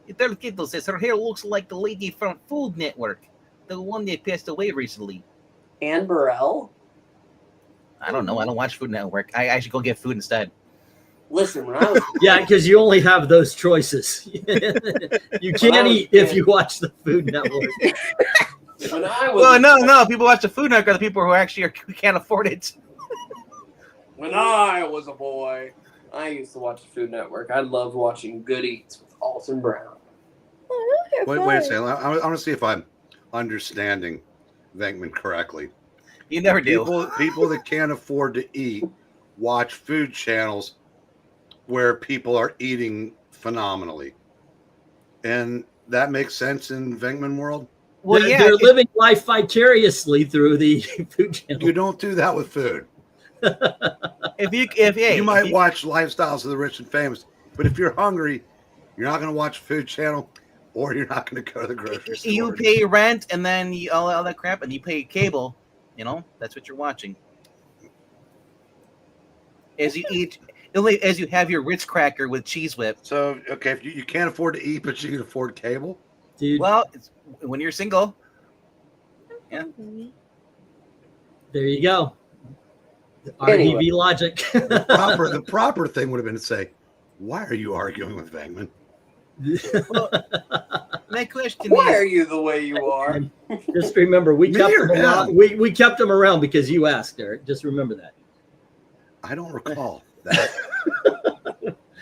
Little Kiddo says her hair looks like the lady from Food Network, the one that passed away recently. Anne Burrell? I don't know. I don't watch Food Network. I should go get food instead. Listen, when I was Yeah, because you only have those choices. You can't eat if you watch the Food Network. when I was Well, no. People watch the Food Network are the people who can't afford it. when I was a boy, I used to watch the Food Network. I loved watching Good Eats with Alton Brown. Wait a second. I want to see if I'm understanding Venkman correctly. You never do. People that can't afford to eat watch food channels where people are eating phenomenally. And that makes sense in Venkman world? Well, They're living life vicariously through the Food Channel. You don't do that with food. You might watch Lifestyles of the Rich and Famous, but if you're hungry, you're not going to watch Food Channel, or you're not going to go to the grocery store. You pay rent and then all that crap, and you pay cable. That's what you're watching. As you eat, as you have your Ritz cracker with cheese whip. So, okay, if you can't afford to eat, but you can afford cable? Dude. Well, when you're single. Yeah. There you go. Anyway. RDV logic. The proper thing would have been to say, why are you arguing with Venkman? Well, my question Why is, are you the way you are? Just remember, we Me kept or him around. him? We kept him around because you asked, Eric. Just remember that. I don't recall that.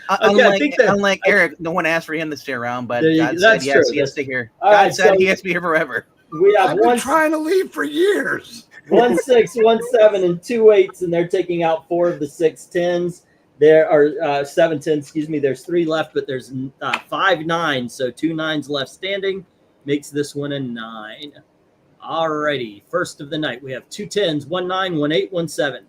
Unlike Eric, no one asked for him to stay around, but God said yes, he has to stay here. God said he has to be here forever. We have I've been trying to leave for years. 1 6, 1 7, and 2 8s, and they're taking out 4 of the 6 10s. There are 7 10s, excuse me. There's 3 left, but there's 5 9s, so 2 9s left standing. Makes this one a 9. Alrighty, first of the night. We have 2 10s, 1 9, 1 8, 1 7.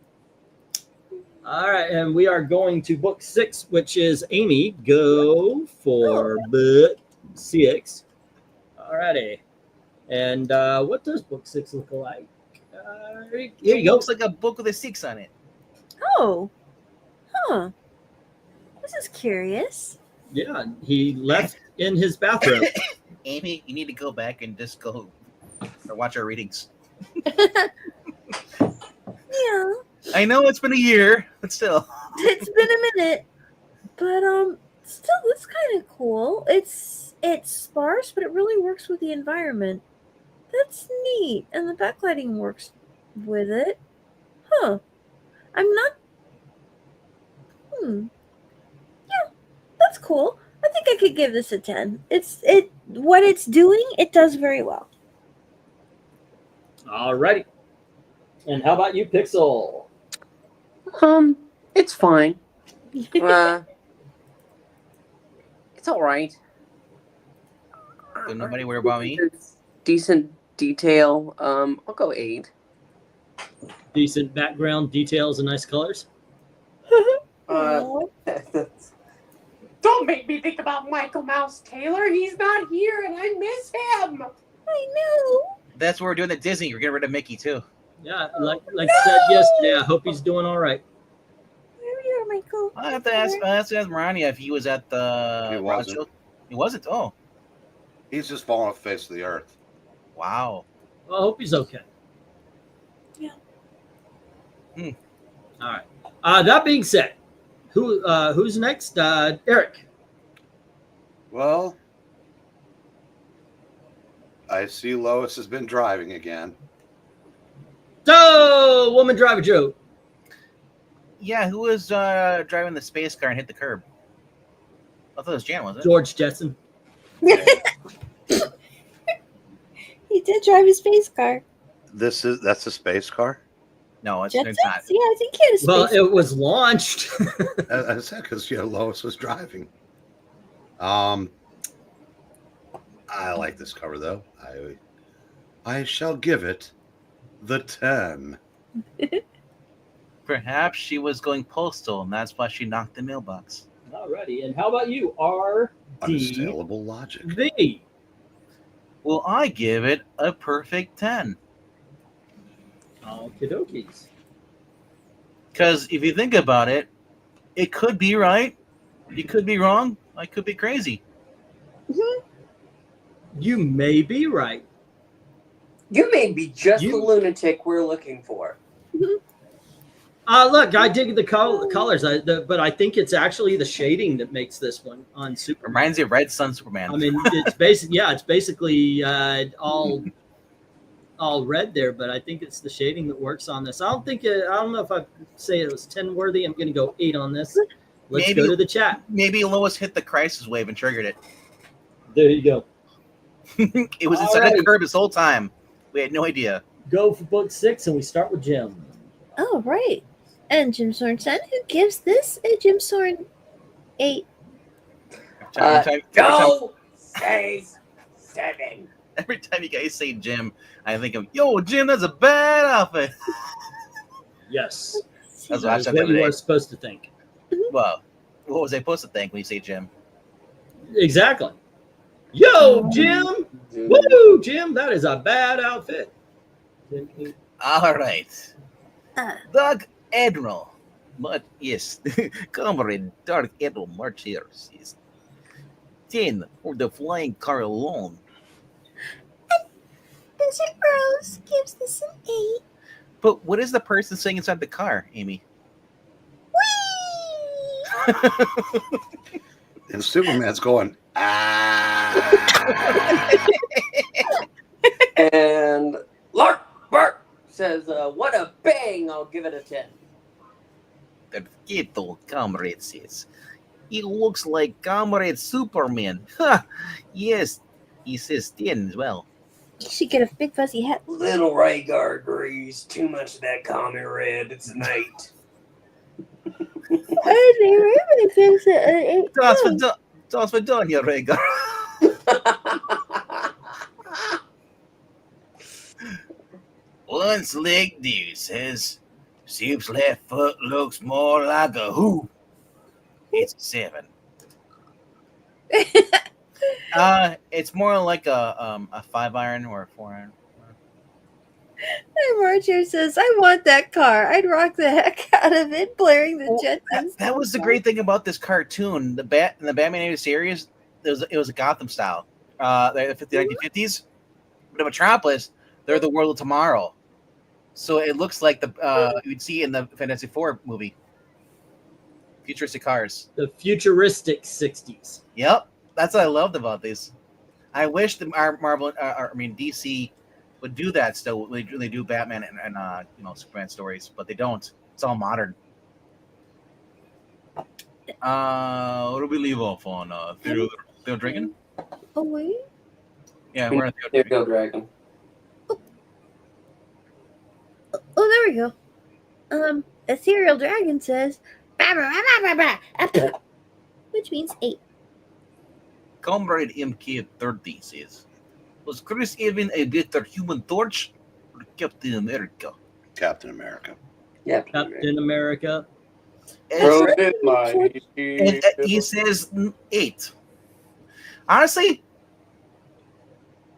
All right, and we are going to book 6, which is Amy. Go for book 6. Alrighty. And what does book 6 look like? Here you go. Looks like a book with a 6 on it. Oh. Huh. This is curious. Yeah, he left in his bathrobe. Amy, you need to go back and just go or watch our readings. Yeah. I know it's been a year, but still. It's been a minute. But still it's kind of cool. It's sparse, but it really works with the environment. That's neat. And the backlighting works with it. Huh. I'm not Yeah, that's cool. I think I could give this a 10. What it's doing, it does very well. Alrighty. And how about you, Pixel? It's fine. It's all right. Did nobody worry about me? There's decent detail. I'll go 8. Decent background details and nice colors. Don't make me think about Michael Mouse Taylor. He's not here, and I miss him. I know. That's what we're doing at Disney. We're getting rid of Mickey too. Yeah, like I said yesterday, I hope he's doing all right. Where are you, Michael? I have to ask Marania if he was at the. He wasn't. Show. He wasn't. Oh, He's just falling off the face of the earth. wow. Well, I hope he's okay. Yeah. All right. That being said, who's next? Eric. Well, I see Lois has been driving again. So, woman driver Joe. Yeah, who was driving the space car and hit the curb? I thought it was Jan, wasn't it? George Jetson. He did drive a space car. That's a space car. No, it's Jetsons? not. Yeah, I think he had a space Well, car. it was launched. I said because Lois was driving. I like this cover though. I shall give it the 10. Perhaps she was going postal, and that's why she knocked the mailbox. Alrighty, and how about you, RD? Unassailable logic. V. Well, I give it a perfect 10. Okie dokies. Because if you think about it, it could be right, it could be wrong, I could be crazy. You may be right. You may be just the lunatic we're looking for. Look, I dig the colors, but I think it's actually the shading that makes this one on Superman. Reminds you of Red Sun Superman. I mean, it's basically all red there, but I think it's the shading that works on this. I don't know if I say it was 10 worthy. I'm going to go 8 on this. Let's go to the chat. Maybe Lois hit the crisis wave and triggered it. There you go. It was inside the curb this whole time. We had no idea. Go for book 6, and we start with Jim. Oh, right. And Jim Sorensen, who gives this a Jim Soren 8. Joe says 7. Every time you guys say Jim, I think of, yo, Jim, that's a bad outfit. Yes. That's That's what you are supposed to think. Well, what was I supposed to think when you say Jim? Exactly. Yo, Jim. Woo, Jim, that is a bad outfit. All right. Doug Admiral. But yes, Comrade Dark Admiral March here says 10 for the flying car alone. Desert Rose gives this an 8. But what is the person saying inside the car, Amy? And Superman's going, And Lark Bark says, what a bang, I'll give it a 10. That Keto Comrade says, he looks like Comrade Superman. Ha! Yes, he says 10 as well. You should get a big fuzzy hat. Little Rhaegar agrees. Too much of that common red. It's night. Toss for done here, Rhaegar. One slick dude says, Soup's left foot looks more like a hoop. It's a 7. It's more like a 5-iron or a 4-iron. And Marcher says, I want that car. I'd rock the heck out of it, blaring the Jetsons. That was the great thing about this cartoon. In the Batman animated series, it was a Gotham style. The 1950s. But in Metropolis, they're the world of tomorrow. So it looks like you'd see in the Fantastic Four movie. Futuristic cars. The futuristic 60s. Yep. That's what I loved about these. I wish DC would do that still. They do Batman and Superman stories, but they don't. It's all modern. What do we leave off on? Theo Dragon? Oh, wait. Yeah, we're on Theo Dragon. Oh, there we go. Ethereal Dragon says, bah, bah, bah, bah, bah, bah, which means 8. Comrade MK30 says, was Chris even a better Human Torch or Captain America? Captain America. Yeah. Captain America. Throw it my And he says 8. Honestly,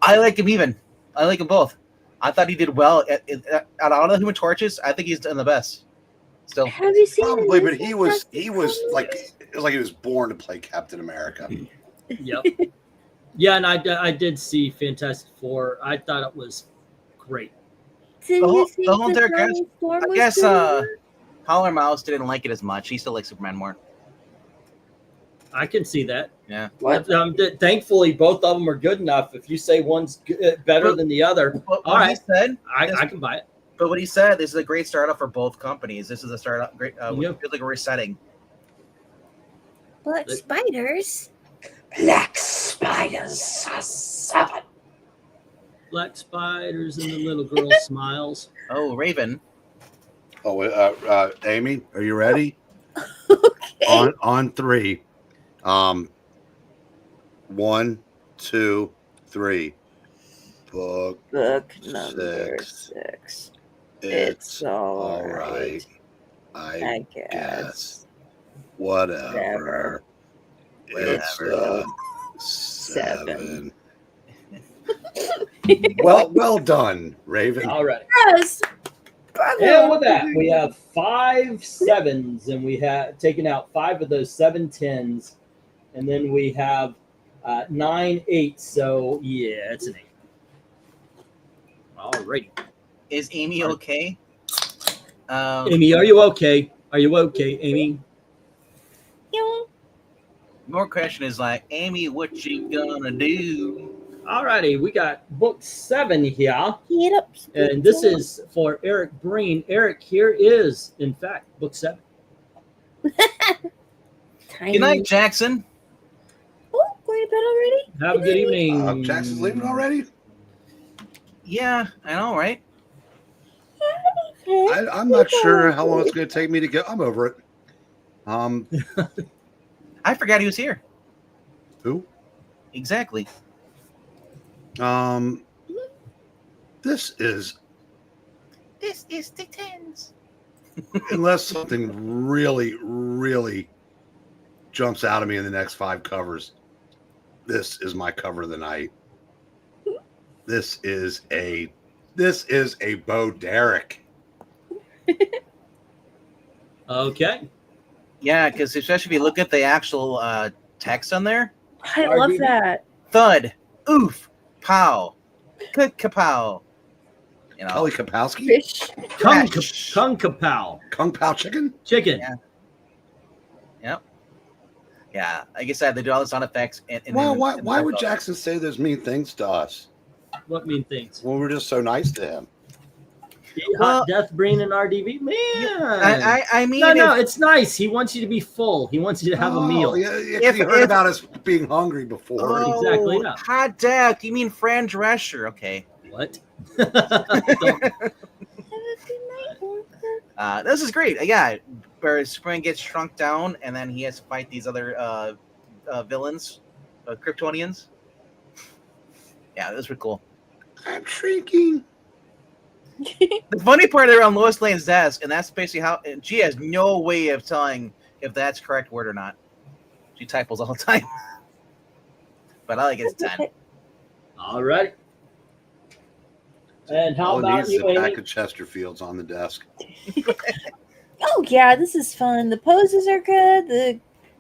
I like him even. I like them both. I thought he did well at all the Human Torches. I think he's done the best. Still, Have you seen Probably, the but he was like it was like he was born to play Captain America. Yep. Yeah, and I did see Fantastic Four. I thought it was great. Did The whole- you think the whole the entire cast- Silent Storm I was guess good? Howler Mouse didn't like it as much. He still likes Superman more. I can see that. Yeah. What? Thankfully, both of them are good enough. If you say one's better than the other, But all what right, he said, I can buy it. but what he said, this is a great startup for both companies. This is a startup, great, Yep. feels like a resetting. Black spiders. Black spiders 7. Black spiders and the little girl smiles. Oh, Raven. Oh, Amy, are you ready? Okay. On 3. 1, 2, 3. Book number 6. 6. It's all right. I I guess. guess. Whatever. It's Whatever. 7. Well done, Raven. All right. Yes. Bravo. And with that, we have 5 7s, and we have taken out 5 of those 7 10s, and then we have 9 8s. So yeah, it's an 8. All righty. Is Amy okay? Amy, are you okay? Are you okay, Amy? More question is like, Amy, what you gonna do? All righty, we got book 7 here, Get up. and this is for Eric Breen. Eric, here is, in fact, book 7. Tiny. Good night, Jackson. Oh, going to bed already? Have a good evening. Jackson's leaving already? Yeah, I know, right? Okay. I'm not sure how long it's going to take me to get. I'm over it. I forgot he was here. Who? Exactly. This is the tens. unless something really jumps out at me in the next 5 covers. This is my cover of the night. This is a Bo Derek. Okay. Yeah, because especially if you look at the actual text on there, I love that. thud, oof, pow, kapow. You know, Kelly Kapowski? Fish. Kung Crash. Kapow. Kung Pao Chicken? Chicken. Yeah. Yep. Yeah, like I said, they do all the sound effects. And Why would Jackson say those mean things to us What mean things? when we're just so nice to him? Well- Hot Death Breen and RDV? Man. I mean, No, it's nice. He wants you to be full. He wants you to have a meal. Yeah, if you heard about us being hungry before. Oh, Exactly, yeah. Hot Death. You mean Fran Drescher? Okay. What? Have a good night, Walker. This is great. Yeah, where Superman gets shrunk down, and then he has to fight these other villains, Kryptonians. Yeah, this was cool. I'm shrinking. The funny part, they're on Lois Lane's desk, and that's basically how she has no way of telling if that's correct word or not. She typos all the time. But I like it as 10. All right. And how All it about needs is you, a Amy? pack of Chesterfields on the desk. Oh, yeah, this is fun. The poses are good. The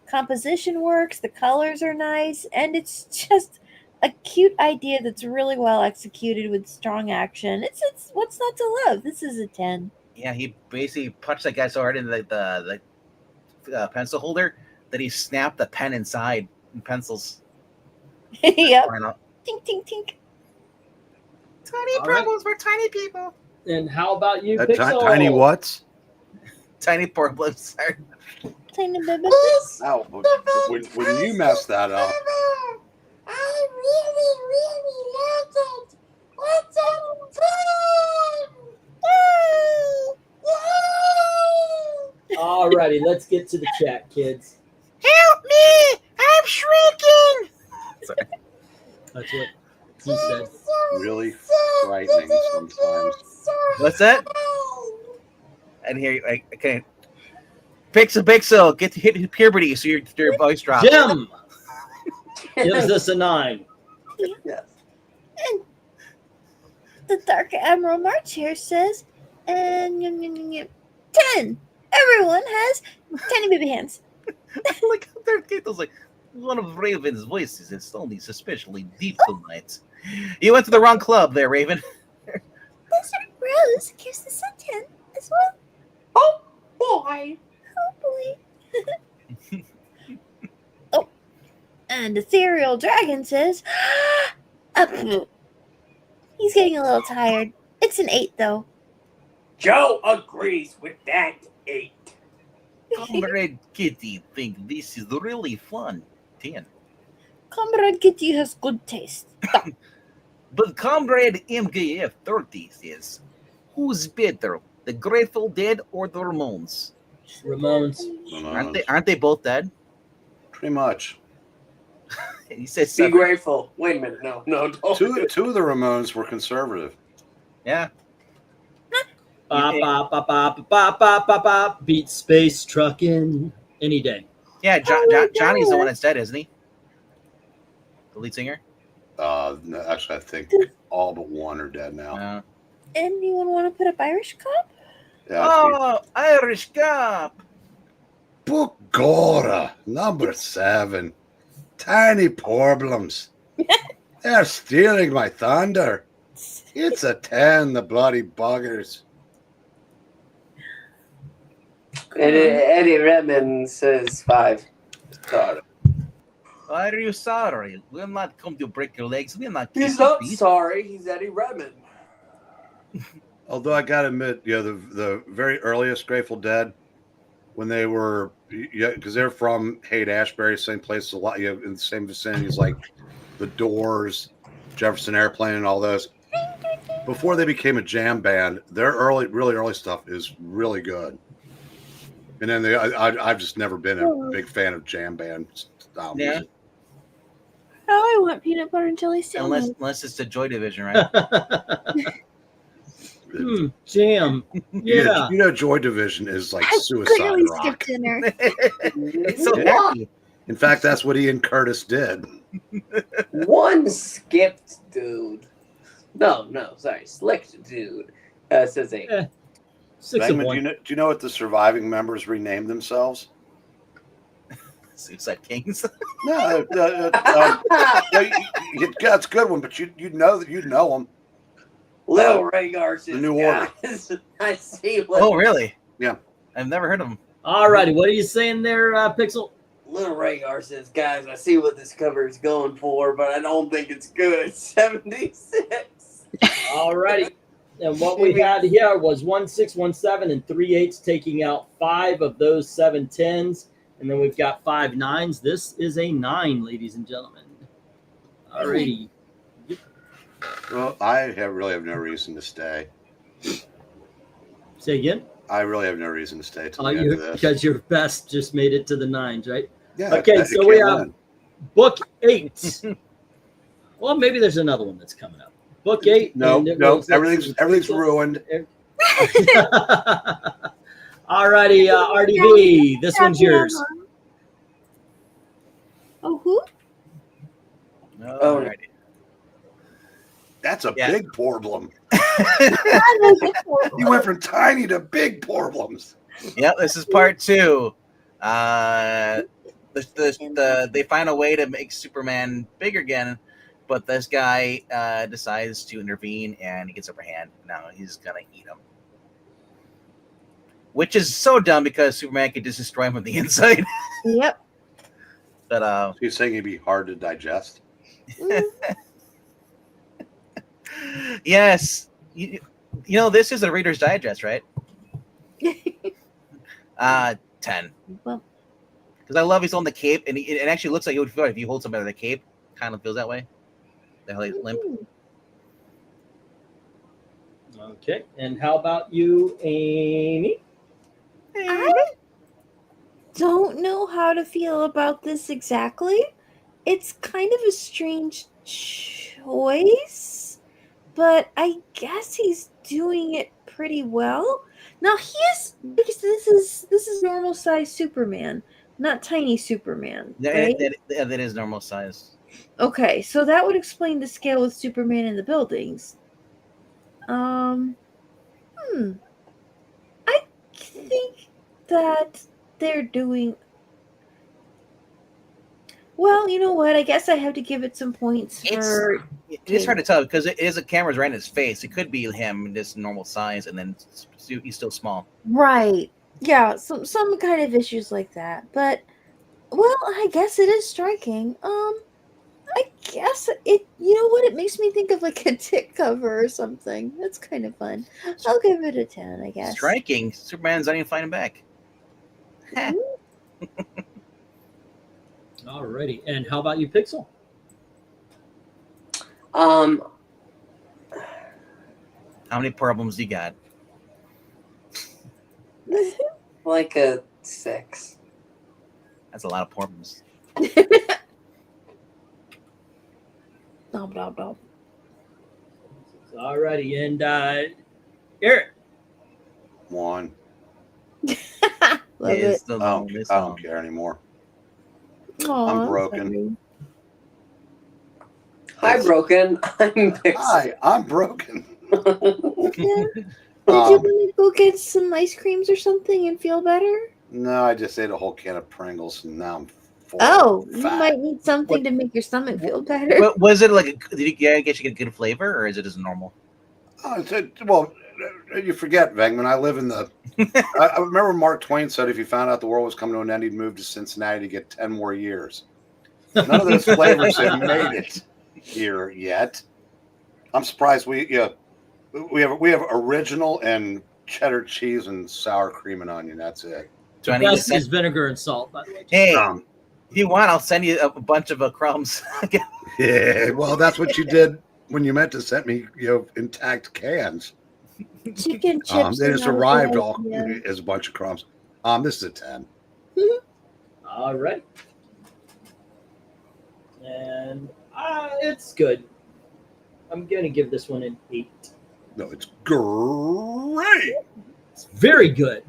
composition works. The colors are nice. And it's just a cute idea that's really well executed with strong action. It's what's not to love? This is a 10. Yeah, he basically punched that guy so hard in the pencil holder that he snapped the pen inside and pencils. Yep. Flying out. Tink, tink, tink. Tiny All right. problems for tiny people. And how about you, That Pixel? tiny what's? Tiny problems. Sorry. Tiny baby. Oh, when you mess that up. I really like it. It's a 10. All righty, let's get to the chat, kids. Help me! I'm shrinking! That's what he said. Really frightening sometimes. What's that? And here, okay. Pixel, get to hit puberty so your voice drops. Jim gives this a 9. Yes. And the Dark Admiral March here says, and 10. Everyone has tiny baby hands. Like their titles, like one of Raven's voices is only suspiciously deep tonight. You went to the wrong club there, Raven. Desert Rose gives this a 10 as well. Oh boy. Oh boy. Oh, and Ethereal Dragon says, he's getting a little tired. It's an 8 though. Joe agrees with that 8. Comrade Kitty think this is really fun. 10. Comrade Kitty has good taste. But Comrade MKF 30 says, who's better, the Grateful Dead or the Ramones? Ramones. Aren't they both dead? Pretty much. He says Be grateful. Wait a minute. No, don't. Two of the Ramones were conservative. Yeah. Bop, bop, bop, bop, bop, bop, bop, bop. Beat space trucking any day. Yeah, Johnny's the one that's dead, isn't he? The lead singer? No, actually, I think all but one are dead now. Anyone want to put up Irish Cop? Oh, Irish Cop. Bugora, number 7. Tiny problems. They're stealing my thunder. It's a 10, the bloody buggers. Eddie Redmond says 5. Sorry. Why are you sorry? We'll not come to break your legs. We'll not. He's not sorry. He's Eddie Redmond. Although I gotta admit, the very earliest Grateful Dead, when they were, because they're from Haight-Ashbury, same place a lot, in the same vicinity as like the Doors, Jefferson Airplane, and all those. Before they became a jam band, their really early stuff is really good. And then I've just never been a big fan of jam band style music. Oh, I want peanut butter and jelly sandwich. Unless it's the Joy Division, right? Jam. Yeah. Joy Division is like suicide rock. It's so happy. In fact, that's what Ian Curtis did. One skipped dude. No, sorry, slicked dude. Says 8. 6 of 1. Do you know what the surviving members renamed themselves? Suicide Kings. No, that's a good one, but you'd know them. Lil Ray Garcia's The New Order. I see. Oh, really? Yeah. I've never heard of them. All righty. What are you saying there, Pixel? Lil Ray says, guys, I see what this cover is going for, but I don't think it's good. 76. All righty. And what we had here was 1 6, 1 7, and 3 8s, taking out 5 of those 7 10s. And then we've got 5 9s. This is a 9, ladies and gentlemen. All righty. Well, I really have no reason to stay. Say again? I really have no reason to stay till the end of this. Because your best just made it to the 9s, right? Yeah. Okay, so we have book 8. Well, maybe there's another one that's coming up. Book 8. No, everything's ruined. All righty, RDV, this one's yours. Oh, who? All righty. That's a big problem. You You went from tiny to big problems. Yeah, this is part 2. They find a way to make Superman big again, but this guy decides to intervene and he gets upper hand. Now he's gonna eat him, which is so dumb because Superman could just destroy him from the inside. Yep. But You're saying it'd be hard to digest? Yes, you know this is a Reader's Digest, right? 10. Well, because I love he's on the cape, and it actually looks like it would feel if you hold somebody on the cape. Kind of feels that way. The hell he's limp. Okay, and how about you, Amy? I don't know how to feel about this exactly. it's kind of a strange choice, but I guess he's doing it pretty well. Now he is because this is normal size Superman, not tiny Superman, right? That is normal size. Okay, so that would explain the scale with Superman in the buildings. I think that they're doing well. You know what? I guess I have to give it some points for. It's hard to tell because it is a camera's right in his face. It could be him in this normal size, and then he's still small. Right. Yeah, some kind of issues like that. But well, I guess it is striking. I guess it you know what? It makes me think of like a tick cover or something. That's kind of fun. I'll give it a 10, I guess. Striking. Superman's not even fighting back. Alrighty. And how about you, Pixel? How many problems you got? Like a 6. That's a lot of problems. Nom, nom, nom. Alrighty. And Eric. 1. Love it. The I longest don't care anymore. Aw, I'm broken. Hi, Broken. I'm Pixel. Hi, I'm broken. Yeah. Did you want to go get some ice creams or something and feel better? No, I just ate a whole can of Pringles and now I'm full. Oh, you fat. might need something to make your stomach feel better. But was it like did you get a good flavor, or is it just normal? Oh, well, you forget, Vegman. I live in the. I remember Mark Twain said if he found out the world was coming to an end, he'd move to Cincinnati to get 10 more years. None of those flavors have made it here yet. I'm surprised we have original and cheddar cheese and sour cream and onion. That's it. Do I The need to best is vinegar and salt, by the way. Hey, if you want, I'll send you a bunch of crumbs. Yeah, well, that's what you did when you meant to send me, intact cans. Chicken chips. They just arrived all Yeah. as a bunch of crumbs. This is a 10. All right. And it's good. I'm going to give this one an 8. No, it's great. It's very good.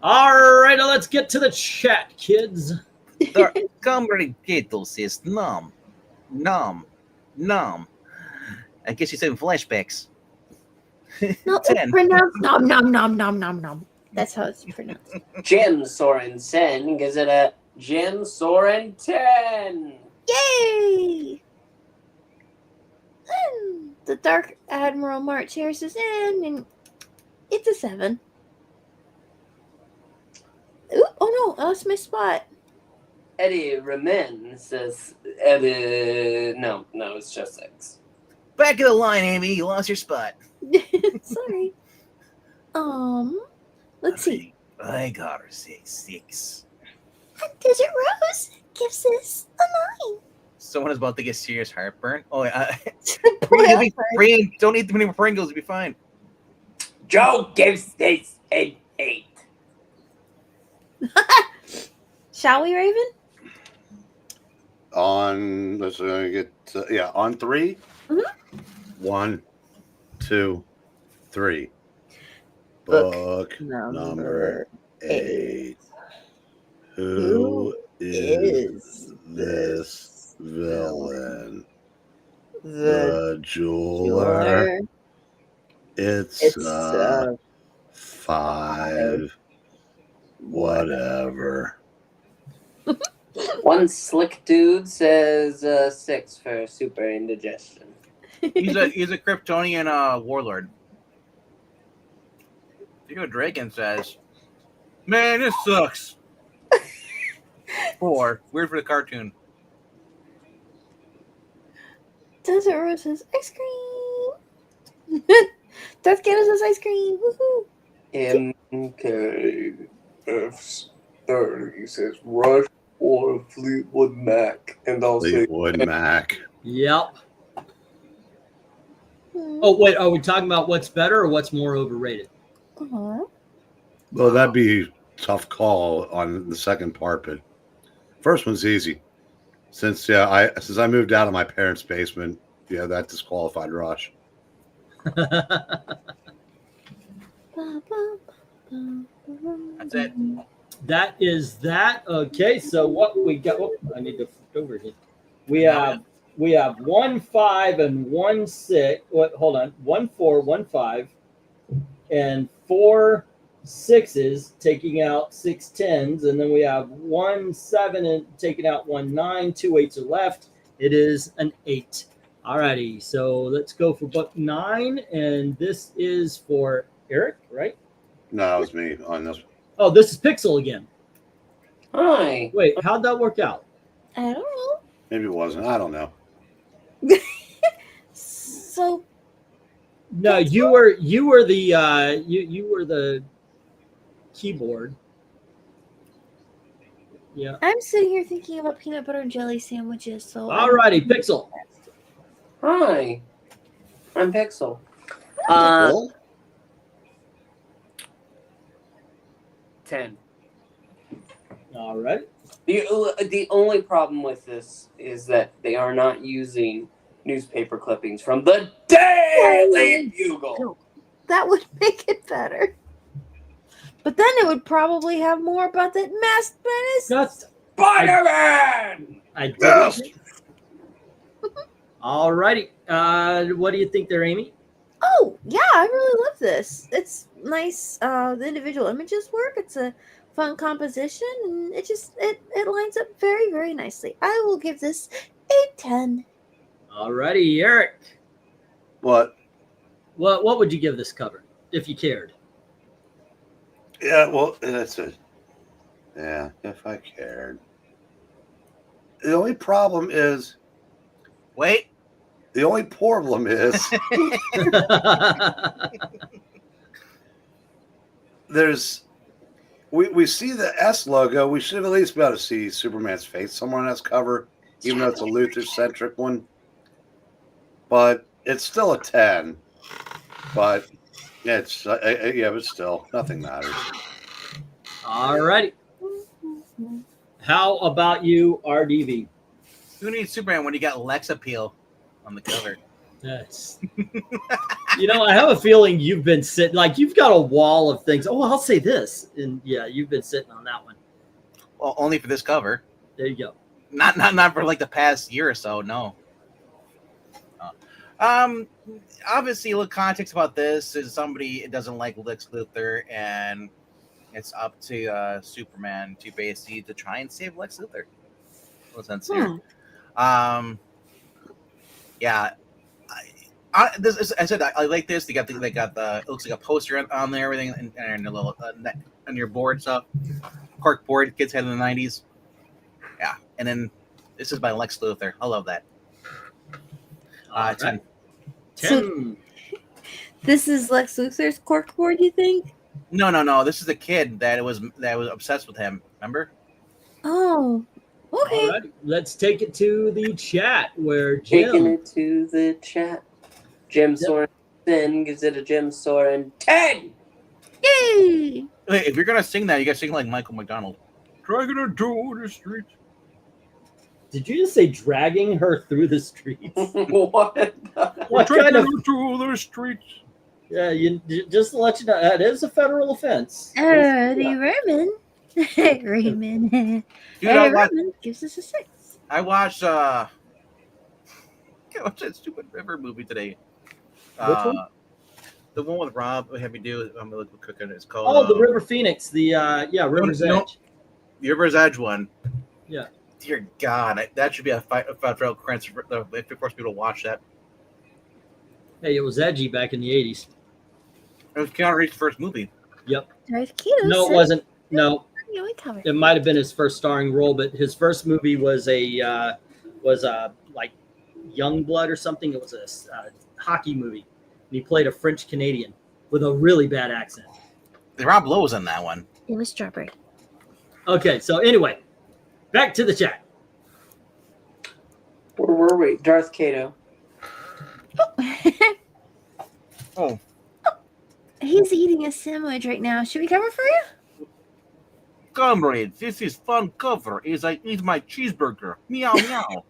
All right, now let's get to the chat, kids. Complicated says nom. I guess you said flashbacks. No, 10. it's pronounced nom nom nom nom nom nom. That's how it's pronounced. Jim Sorensen gives it a Jim Soren 10. Yay! The Dark Admiral March here says, and it's a 7. Ooh, oh no, I lost my spot. Eddie Remen says Eddie. No, it's just 6. Back of the line, Amy. You lost your spot. Sorry. Let's see. I got her 6. Desert Rose gives this a 9. Someone is about to get serious heartburn. Oh, Boy, Green, don't eat too many Pringles. You'll be fine. Joe gives this an 8. Shall we, Raven? On 3. 1, 2, 3. Book number 8. Who is this villain? The jeweler. It's 5. Whatever. One slick dude says 6 for super indigestion. He's a Kryptonian warlord. Theo Draken says, "Man, this sucks." 4. Weird for the cartoon. Desert Rose says ice cream. Death Candle says ice cream. Woohoo! MKF30 says Rush or Fleetwood Mac, and I'll Fleetwood Mac. Yep. Oh, wait. Are we talking about what's better or what's more overrated? Uh-huh. Well, that'd be a tough call on the second part, but first one's easy. Since I moved out of my parents' basement, that disqualified Rush. That's it. That is that. Okay, so what we got? Oh, I need to flip over here. We have 1 5 and 1 6. What? Hold on. 1 4, 1 5, and 4 6s, taking out 6 10s, and then we have 1 7 and taking out 1 9. 2 8s are left. It is an 8. Alrighty, so let's go for book 9, and this is for Eric, right? No, it was me on this. Oh, this is Pixel again. Hi. Wait, how'd that work out? I don't know. Maybe it wasn't. I don't know. So No, you were the you were the keyboard. Yeah. I'm sitting here thinking about peanut butter and jelly sandwiches. So Alrighty, Pixel. Hi. I'm Pixel. Bill? 10. All right. The only problem with this is that they are not using newspaper clippings from the Daily Bugle. that would make it better. But then it would probably have more about that masked menace. Just Spider-Man! I did. Yes. Alrighty. What do you think there, Amy? Oh yeah, I really love this. It's nice. The individual images work. It's a fun composition, and it lines up very, very nicely. I will give this a 10. Alrighty, Eric. What? What would you give this cover if you cared? Yeah, well, that's it. Yeah, if I cared. The only problem is. Wait. The only problem is we see the S logo. We should at least be able to see Superman's face somewhere on this cover, even though it's a Luthor-centric one. But it's still a 10. But but still, nothing matters. Alrighty. How about you, RDV? Who needs Superman when you got Lex Appeal on the cover? Yes. I have a feeling you've been sitting, like you've got a wall of things. Oh, I'll say this. And yeah, you've been sitting on that one. Well, only for this cover. There you go. Not for like the past year or so, no. Obviously, a little context about this is somebody doesn't like Lex Luthor, and it's up to Superman to basically to try and save Lex Luthor. No sense here. Yeah. I said I like this. They got the it looks like a poster on there, everything, and a little on your board stuff. Cork board kids had in the 90s. Yeah, and then this is by Lex Luthor. I love that. 10. 10. So, this is Lex Luthor's corkboard, you think? No. This is a kid that was obsessed with him. Remember? Oh, okay. Alrighty. Let's take it to the chat where Jim. Taking it to the chat. Jim Soren gives it a Jim Soren 10. Yay! Wait, if you're gonna sing that, you gotta sing like Michael McDonald. Dragging her through the streets. Did you just say dragging her through the streets? What? What kind of? through the streets? Yeah, just to let you know, that is a federal offense. Eddie Raymond. Raymond. Dude, Eddie Raymond gives us a 6. I watched I watched that stupid River movie today. Which one? The one with Rob Heavy Do. I'm cooking. It's called. Oh, the River Phoenix. The River's Edge. The River's Edge one. Yeah. Dear God, that should be a federal offense if it force people to watch that. Hey, it was edgy back in the 80s. It was Keanu Reeves' first movie. Yep. Darth Keto. No, it wasn't. No, Cover. it might have been his first starring role, but his first movie was a like Youngblood or something. It was a hockey movie, and he played a French Canadian with a really bad accent. Rob Lowe was in that one. It was Strawberry. Okay, so anyway, back to the chat. Where were we? Darth Kato. Oh. He's eating a sandwich right now. Should we cover for you? Comrades, this is fun cover as I eat my cheeseburger. Meow meow.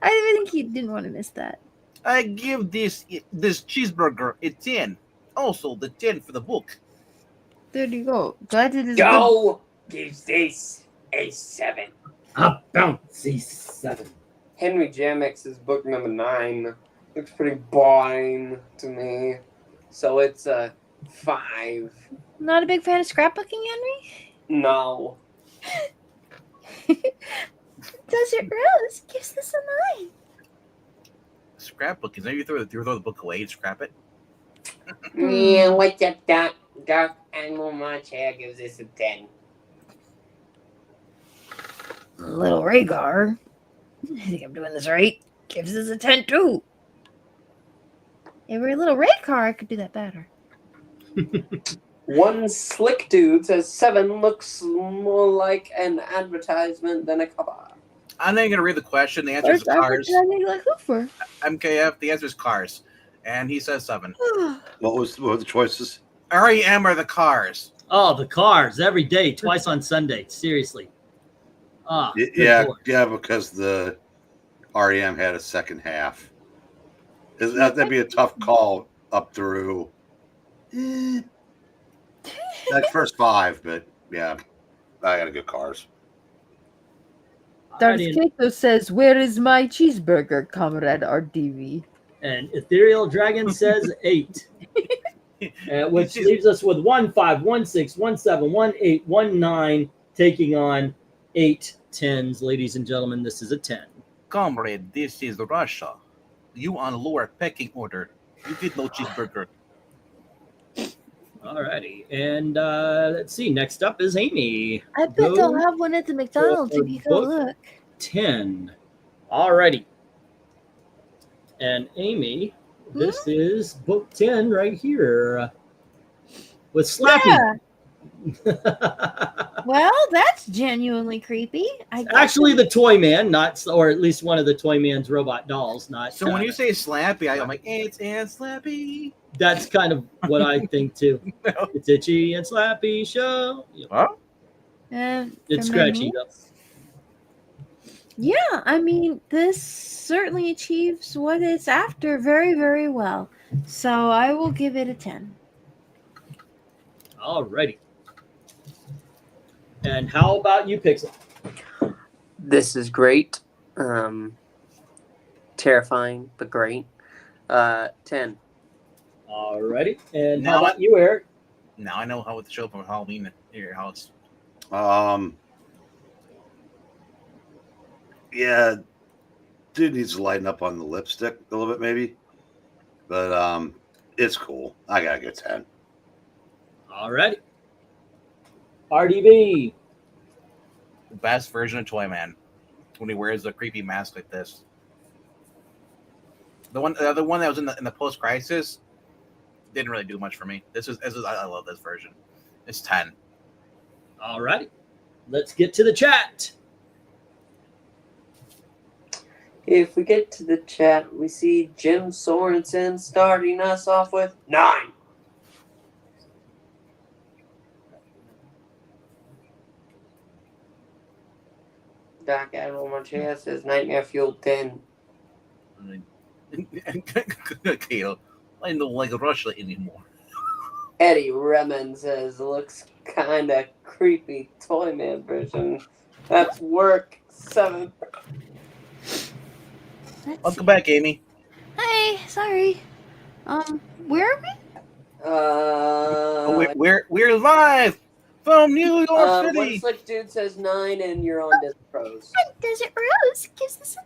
I think he didn't want to miss that. I give this cheeseburger a 10. Also the 10 for the book. There you go. Glad it is good. Joe gives this a 7. A bouncy 7. Henry Jamex's book number 9 looks pretty boring to me, so it's a 5. Not a big fan of scrapbooking, Henry? No. Desert Rose gives this a 9. Scrapbook. Is that you throw the book away and scrap it? Yeah, what's up, Doc? Dark Animal Munch Hair gives this a 10. Little Rhaegar, I think I'm doing this right, gives this a 10 too. If we were a little Rhaegar, I could do that better. One slick dude says 7 looks more like an advertisement than a cover. I'm not going to read the question. The answer is cars. Like who for? MKF, the answer is cars. And he says 7. What were the choices? REM are the cars. Oh, the Cars every day, twice on Sunday. Seriously. Ah, good Yeah, Lord. yeah, because the REM had a second half. That'd be a tough call up through that first 5, but yeah, I gotta go Cars. Darth Alrighty, Kato says, "Where is my cheeseburger, Comrade RDV?" and Ethereal Dragon says 8. Which leaves us with 1, 5, 1, 6, 1, 7, 1, 8, 1, 9, taking on 8 10s. Ladies and gentlemen, this is a 10. Comrade, this is Russia. You on lower pecking order. You get no cheeseburger. Alrighty, and let's see. Next up is Amy. I bet Go they'll have one at the McDonald's for if you go book look. 10. Alrighty. And Amy, this is book 10 right here with Slappy. Yeah. Well, that's genuinely creepy. Actually, the Toy Man, not, or at least one of the Toy Man's robot dolls, not. So when you say Slappy, I'm like, it's and Slappy. That's kind of what I think too. No. It's Itchy and Slappy show. Huh? It's for scratchy me, though. Yeah, I mean, this certainly achieves what it's after very, very well. So I will give it a 10. Alrighty. And how about you, Pixel? This is great. Terrifying, but great. 10. Alrighty. And Now- how about you, Eric? Now I know how to show up on Halloween at your house. Yeah, dude needs to lighten up on the lipstick a little bit, maybe. But it's cool. I gotta go 10. Alrighty. RDB. The best version of Toy Man when he wears the creepy mask like this. The other one that was in the post crisis didn't really do much for me. This is I love this version. It's 10. Alrighty. Let's get to the chat. If we get to the chat, we see Jim Sorensen starting us off with 9. Doc Admiral Marchea says Nightmare Fuel 10. Kato, I don't like Russia anymore. Eddie Remen says looks kinda creepy Toy Man version. That's work 7. Welcome back, Amy. Hey, sorry. Where are we? We're live from New York One City. slick dude says 9, and you're on Desert Pros. Desert Rose gives this a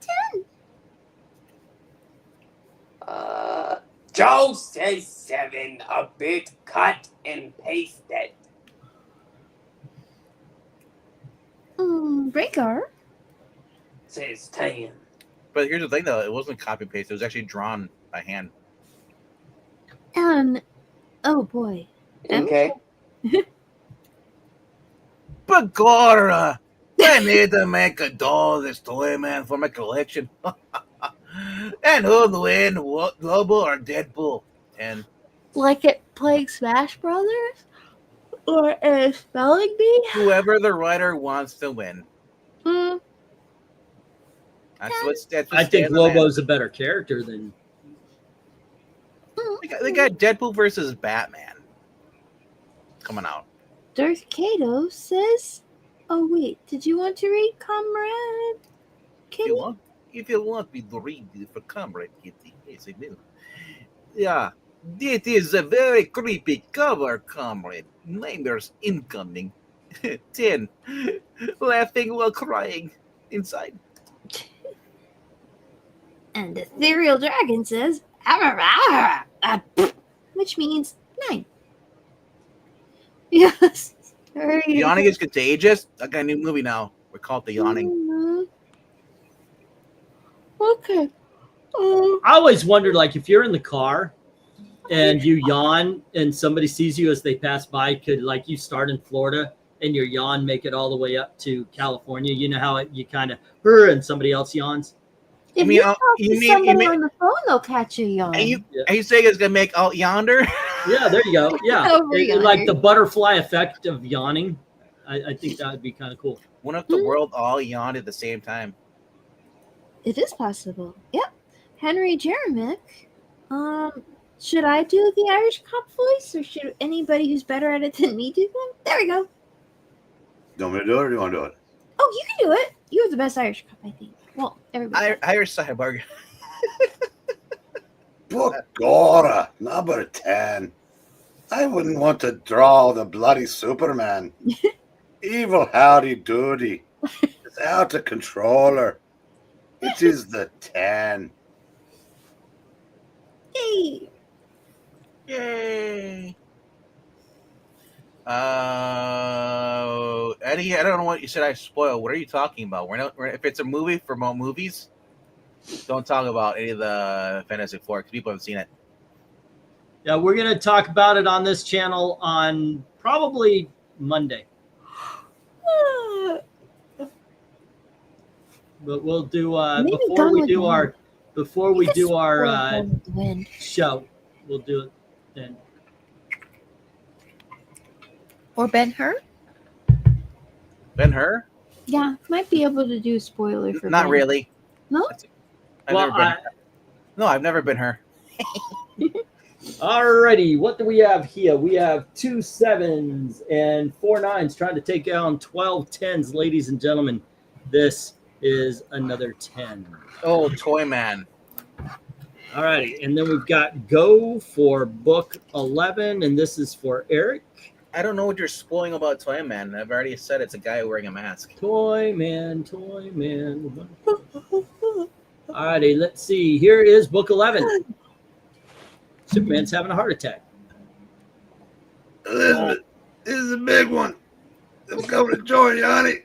10. Joe says 7, a bit cut and pasted. Rhaegar? Says 10. But here's the thing, though. It wasn't copy paste. It was actually drawn by hand. Oh boy. Okay. Bagora! I need to make a doll this Toy Man for my collection. And who'll win, Lobo or Deadpool? And Like it playing Smash Brothers? Or a spelling bee? Whoever the writer wants to win. Hmm. That's what I think stands on that. Lobo's a better character than. They got Deadpool versus Batman coming out. Darth Kato says, "Oh wait, did you want to read, Comrade Kitty?" If you want me to read for Comrade Kitty, yes, I do. Yeah, it is a very creepy cover, Comrade. Nightmares incoming. 10. Laughing while crying inside. And the Ethereal Dragon says, "Arr, arr, arr," which means 9. Yes. Yawning is contagious. I got a new movie now. We call it The Yawning. Okay. I always wondered, like, if you're in the car and you yawn and somebody sees you as they pass by, could, like, you start in Florida and your yawn make it all the way up to California? You know how you kind of and somebody else yawns? If you talk to somebody on the phone, they'll catch a yawn. Are you saying it's gonna make out yonder? Yeah, there you go. Yeah, Over like the butterfly effect of yawning. I think that would be kind of cool. What if the world all yawned at the same time? It is possible. Yep. Henry Jeremick. Should I do the Irish cop voice, or should anybody who's better at it than me do them? There we go. You want me to do it, or do you want to do it? Oh, you can do it. You're the best Irish cop, I think. Well, everybody. Irish cyborg. Bogora, number 10. I wouldn't want to draw the bloody Superman. Evil howdy doody. It's out of controller. It is the 10. Yay! Yay! Eddie, I don't know what you said I spoiled. What are you talking about? If it's a movie for more movies, don't talk about any of the Fantastic Four because people haven't seen it. Yeah, we're going to talk about it on this channel on probably Monday. But we'll do before we do our show, we'll do it then. Or Ben-Hur? Ben-Hur? Yeah, might be able to do a spoiler for Not Ben. really. No? I've never been her. Alrighty, what do we have here? We have 2 7s and 4 9s trying to take down 12 10s, ladies and gentlemen. This is another 10. Oh, Toy Man. Alrighty, and then we've got Go for book 11, and this is for Eric. I don't know what you're spoiling about Toy Man. I've already said it's a guy wearing a mask. Toy Man, Toy Man. Alrighty, let's see. Here is book 11. Superman's having a heart attack. Elizabeth, this is a big one. I'm coming to join you, honey.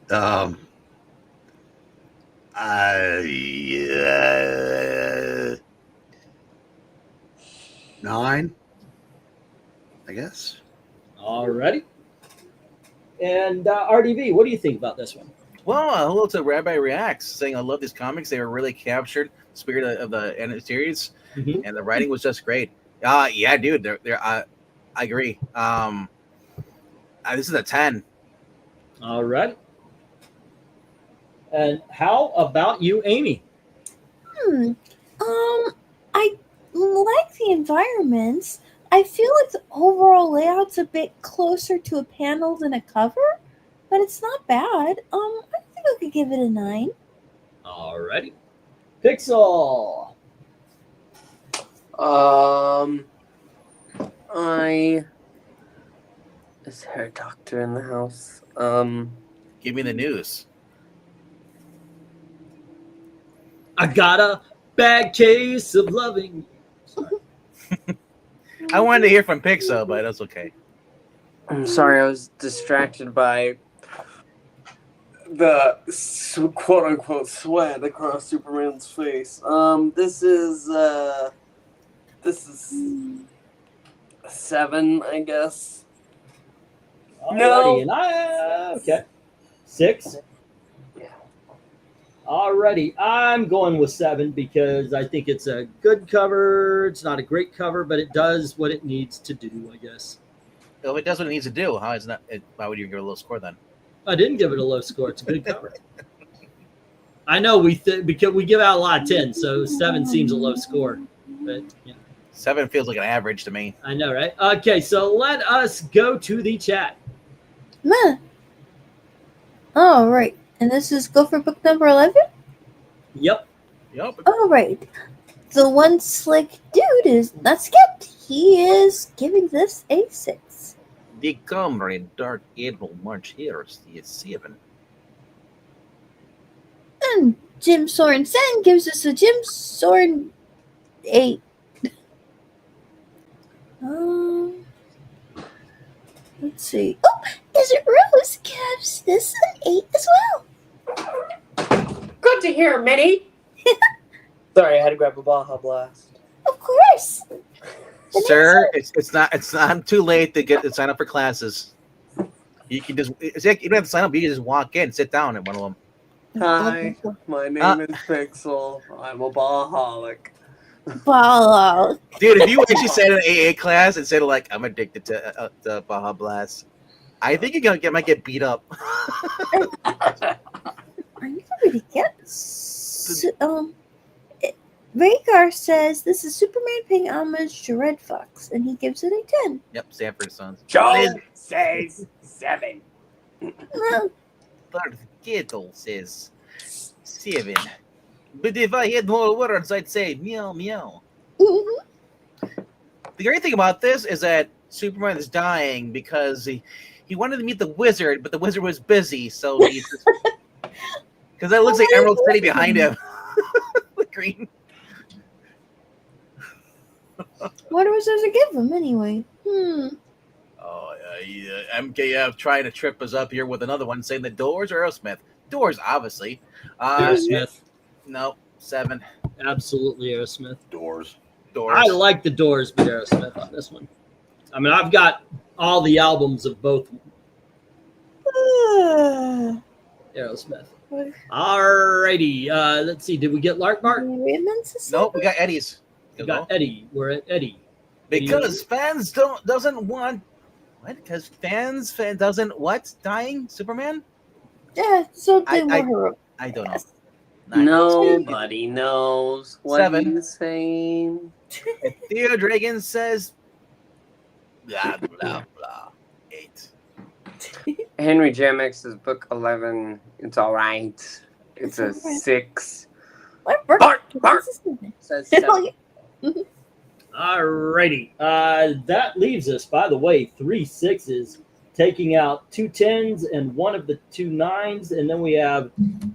9, I guess. Alrighty. And RDV, what do you think about this one? Well, hello to Rabbi Reacts saying I love these comics. They were really captured the spirit of the end of the series, and the writing was just great. Yeah, dude, I agree. This is a 10. All right. And how about you, Amy? I like the environments. I feel like the overall layout's a bit closer to a panel than a cover, but it's not bad. I think I could give it a 9. Alrighty. Pixel. Is there a doctor in the house? Give me the news. I got a bad case of loving. Sorry. I wanted to hear from Pixel, but that's okay. I'm sorry, I was distracted by the quote-unquote sweat across Superman's face. This is 7, I guess. Alrighty, No. and okay. 6. Yeah. Alrighty, I'm going with 7 because I think it's a good cover. It's not a great cover, but it does what it needs to do, I guess. If it does what it needs to do, how is not? Why would you give it a low score then? I didn't give it a low score. It's a good cover. I know because we give out a lot of 10, so 7 seems a low score. But yeah. 7 feels like an average to me. I know, right? Okay, so let us go to the chat. All right, and this is go for book number 11. Yep. All right, the one slick dude is not skipped. He is giving this a 6. The comrade Dark Admiral March here is 7. And Jim Sorensen gives us a Jim Soren 8. Let's see. Oh, Desert Rose gives this an 8 as well. Good to hear, Minnie. Sorry, I had to grab a Baja Blast. Of course. Sir, it's not too late to sign up for classes. You can just you don't have to sign up. You can just walk in, sit down at one of them. Hi, my name is Pixel. I'm a Bahaholic. Ball. Dude, if you actually said in an AA class and said like I'm addicted to Baja Blast, I think you're might get beat up. Are you ready to get? Rhaegar says this is Superman paying homage to Red Fox, and he gives it a 10. Yep, Sanford Sons. Joe says 7. Darth Kittle says 7. But if I had more words, I'd say meow meow. Mm-hmm. The great thing about this is that Superman is dying because he wanted to meet the wizard, but the wizard was busy, so he's because that looks like Emerald City behind him. The green. What was there to give him anyway? Oh, MKF trying to trip us up here with another one, saying the Doors or Aerosmith. Doors, obviously. Aerosmith. No, 7. Absolutely Aerosmith. Doors. I like the Doors, but Aerosmith on this one. I mean, I've got all the albums of both Aerosmith. Alrighty. Let's see. Did we get Lark Mark? Nope, we got Eddie's. We got Eddie. We're at Eddie. Because fans doesn't want what? Because fans doesn't what? Dying Superman? Yeah, so I don't know. Nobody knows what 7. he's saying. Theo Dragon says blah blah blah 8. Henry Jamix is book 11. It's all right. It's a 6. Bart says 7. Alrighty. That leaves us, by the way, 3 6s, taking out 2 10s and one of the 2 9s, and then we have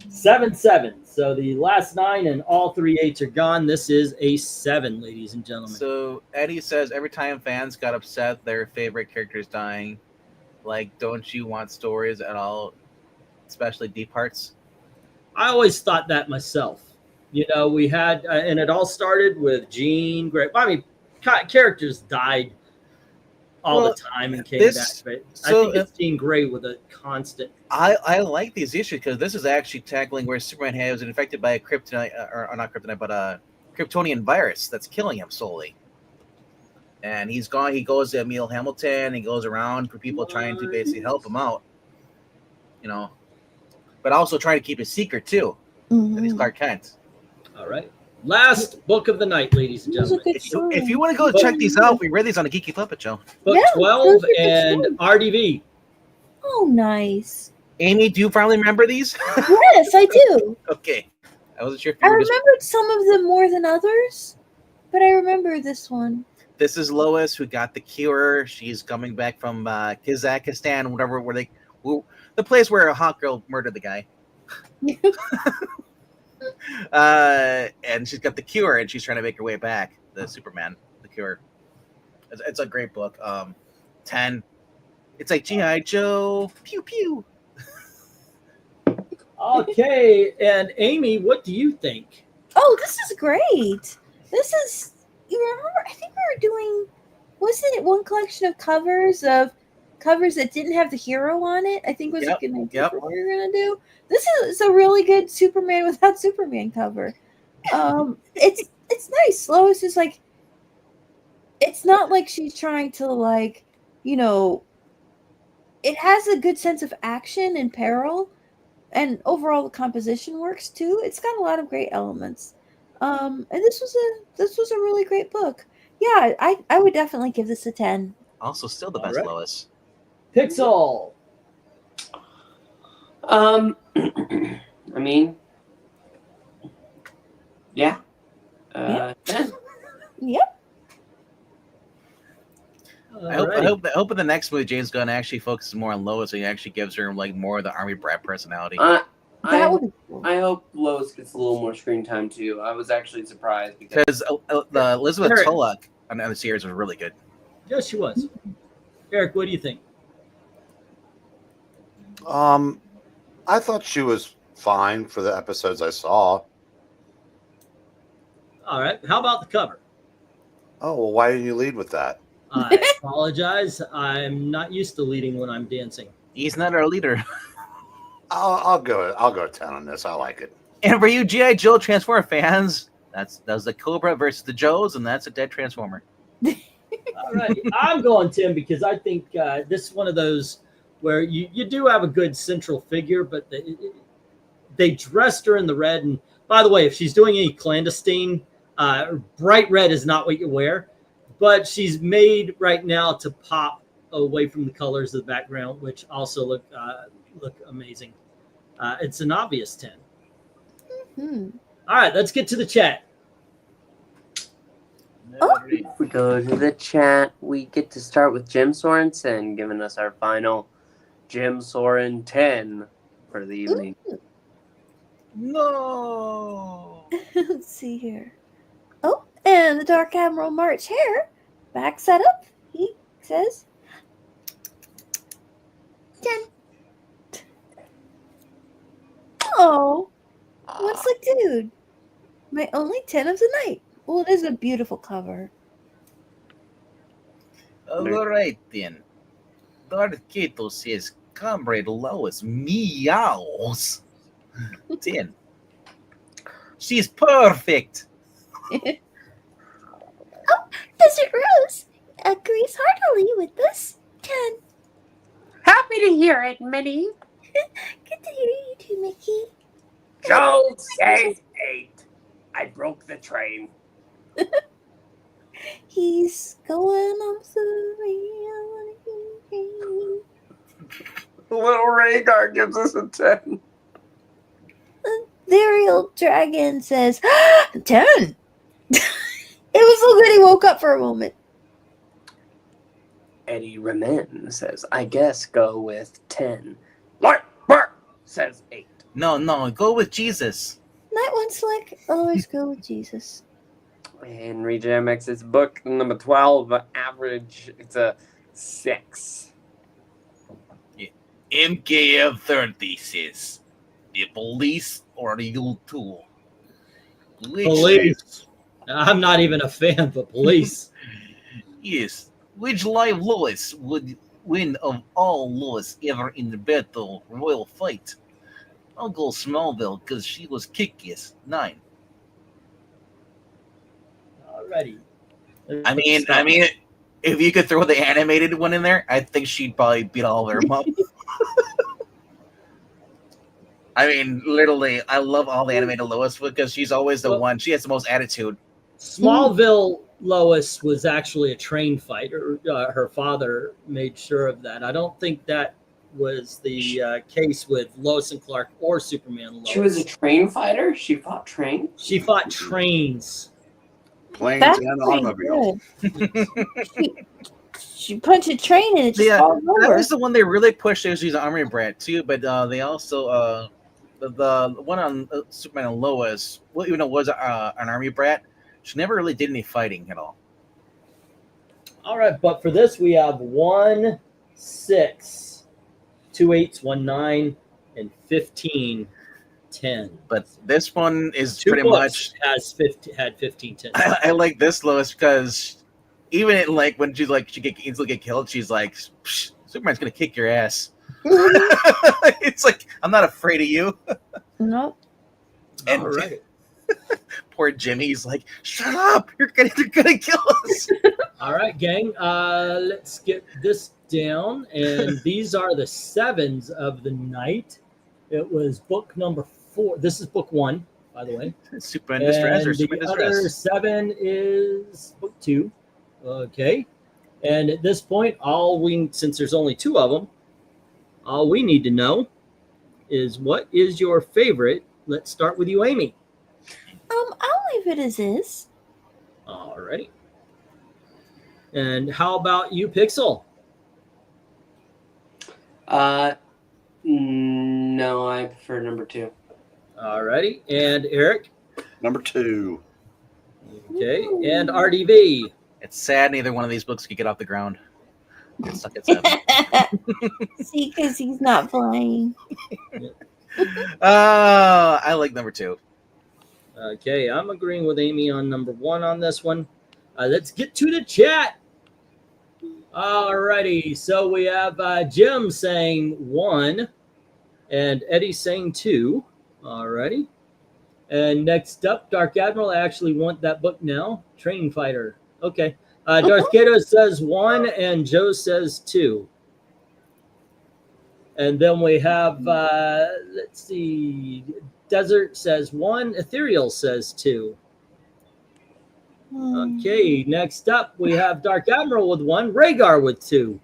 7 7s. So the last 9 and all 3 8s are gone. This is a 7, ladies and gentlemen. So Eddie says every time fans got upset their favorite character is dying, like don't you want stories at all, especially deep parts? I always thought that myself. You know, we had, and it all started with Jean Grey. I mean, characters died all the time and came back. But I think it's Jean Grey with a constant. I like these issues because this is actually tackling where Superman was infected by a kryptonite, or not kryptonite, but a Kryptonian virus that's killing him slowly. And he's gone. He goes to Emil Hamilton. He goes around for people trying to basically help him out. You know, but also trying to keep a secret too. That he's Clark Kent. All right. Last book of the night, ladies and gentlemen. If you want to go check these out, we read these on the Geeky Puppet Show. Book 12 and RDV. Oh, nice. Amy, do you finally remember these? Yes, I do. Okay. I wasn't sure if I you were remembered some of them more than others, but I remember this one. This is Lois, who got the cure. She's coming back from Kazakhstan, whatever, the place where a hot girl murdered the guy. And she's got the cure, and she's trying to make her way back. The Superman, the cure. It's a great book. 10. It's like G.I. Joe. Pew pew. Okay, and Amy, what do you think? Oh, this is great. This is, you remember, I think we were doing, wasn't it one collection of covers that didn't have the hero on it? I think was a good idea for what we were going to do. This is a really good Superman without Superman cover. It's nice. Lois is like, it's not like she's trying to like it has a good sense of action and peril, and overall the composition works too. It's got a lot of great elements. And this was a really great book. Yeah, I would definitely give this a 10. Also, still the best Alright. Lois. Pixel. I mean, yeah. Yeah. 10. Yep. I hope in the next movie James Gunn actually focuses more on Lois and he actually gives her like more of the Army Brat personality. That would be cool. I hope Lois gets a little more screen time too. I was actually surprised because the Elizabeth Eric. Tulloch on the series was really good. Yes, she was. Eric, what do you think? I thought she was fine for the episodes I saw. All right. How about the cover? Oh, well, why didn't you lead with that? I apologize. I'm not used to leading when I'm dancing. He's not our leader. I'll go 10 on this. I like it. And for you G.I. Joe Transformer fans, that's the Cobra versus the Joes, and that's a dead Transformer. All right. I'm going 10 because I think this is one of those where you do have a good central figure, but they dressed her in the red. And by the way, if she's doing any clandestine, bright red is not what you wear. But she's made right now to pop away from the colors of the background, which also look amazing. It's an obvious 10. Hmm. All right, let's get to the chat. if we go to the chat, we get to start with Jim Sorensen giving us our final Jim Soren 10 for the evening. No. Let's see here. Oh, and the Dark Admiral March Hare backs that up. He says 10. Oh, what's like, dude? My only 10 of the night. Well, it is a beautiful cover. All right then. Darth Kato says, Comrade Lois meows. 10. She's perfect. Desert Rose agrees heartily with this. 10. Happy to hear it, Minnie. Good to hear you too, Mickey. Joe says 8. I broke the train. He's going, I'm sorry, I wanna hear. Little Rhaegar gives us a 10. The Ariel Dragon says 10. It was so good he woke up for a moment. Eddie Remen says, I guess go with 10. Lord Burke says 8. No, go with Jesus. Night one slick. Always go with Jesus. Henry JMX is book number 12, average, it's a 6. MKF 30 says, the police or the U2? Police. I'm not even a fan, but police. Yes. Which live Lois would win of all Lois ever in the battle royal fight? I'll go Smallville because she was kick-ass. 9. Alrighty. I mean, if you could throw the animated one in there, I think she'd probably beat all of them up. I mean, literally, I love all the animated Lois because she's always the one. She has the most attitude. Smallville Lois was actually a train fighter. Her father made sure of that. I don't think that was the case with Lois and Clark or Superman Lois. She was a train fighter? She fought trains? She fought trains. Planes That's and pretty automobiles. She punched a train and it just falls that over. was the one they really pushed. She's an Army Brat too, but they also the one on Superman and Lois, well, even though it was an Army Brat, she never really did any fighting at all. All right, but for this we have 1, 6, 2 8s, 1 9, and 15 10. But this one is Two pretty books much had 15 10. I like this Lois because even like when she easily get killed, she's like, Superman's gonna kick your ass. It's like, I'm not afraid of you. Nope. And All right. poor Jimmy's like, shut up! They're gonna kill us. All right, gang. Let's get this down. And these are the 7s of the night. It was book number 4. This is book 1, by the way. Superman Distress or And the Superman other Distress? 7 is book 2. Okay. And at this point, since there's only 2 of them, all we need to know is what is your favorite? Let's start with you, Amy. I'll leave it as is. All righty. And how about you, Pixel? No, I prefer number 2. All righty. And Eric? Number 2. Okay. And RDV? It's sad neither one of these books could get off the ground. They're stuck at 7. See, because he's not playing. I like number 2. Okay, I'm agreeing with Amy on number 1 on this one. Let's get to the chat. All righty. So we have Jim saying 1 and Eddie saying 2. All righty. And next up, Dark Admiral. I actually want that book now. Train Fighter. Okay. Darth Kato says 1 and Joe says 2. And then we have, let's see, Desert says 1, Ethereal says 2. Okay, next up we have Dark Admiral with 1, Rhaegar with 2.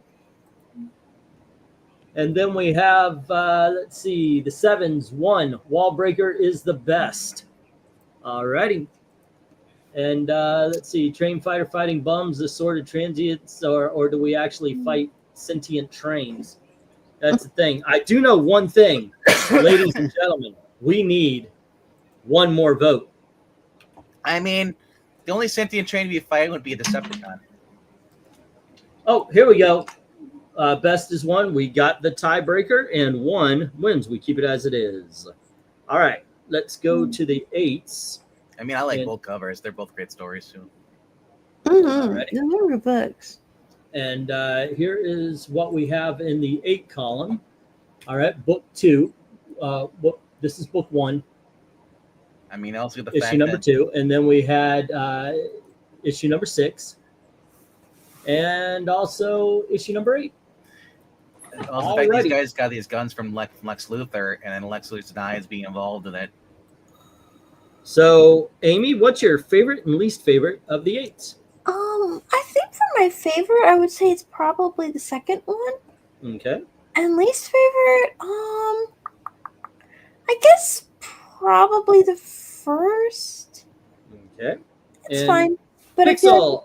And then we have, let's see, the 7s, 1, Wallbreaker is the best. Alrighty. And let's see, Train Fighter fighting bums, the sort of transients, or do we actually fight sentient trains? That's the thing. I do know one thing, ladies and gentlemen. We need one more vote. I mean, the only sentient train to be fighting would be a Decepticon. Oh, here we go. Best is 1. We got the tiebreaker, and 1 wins. We keep it as it is. All right, let's go to the 8s. I mean, I like both covers. They're both great stories, too. The books. And here is what we have in the 8 column. All right, book 2. This is book 1. I mean, also the issue number 2, and then we had issue number 6, and also issue number 8. Also, the fact these guys got these guns from Lex Luthor, and then Lex Luthor's knives being involved in it. So, Amy, what's your favorite and least favorite of the 8s? I think for my favorite, I would say it's probably the second one. Okay. And least favorite, I guess probably the first. Okay. It's fine. But Pixel.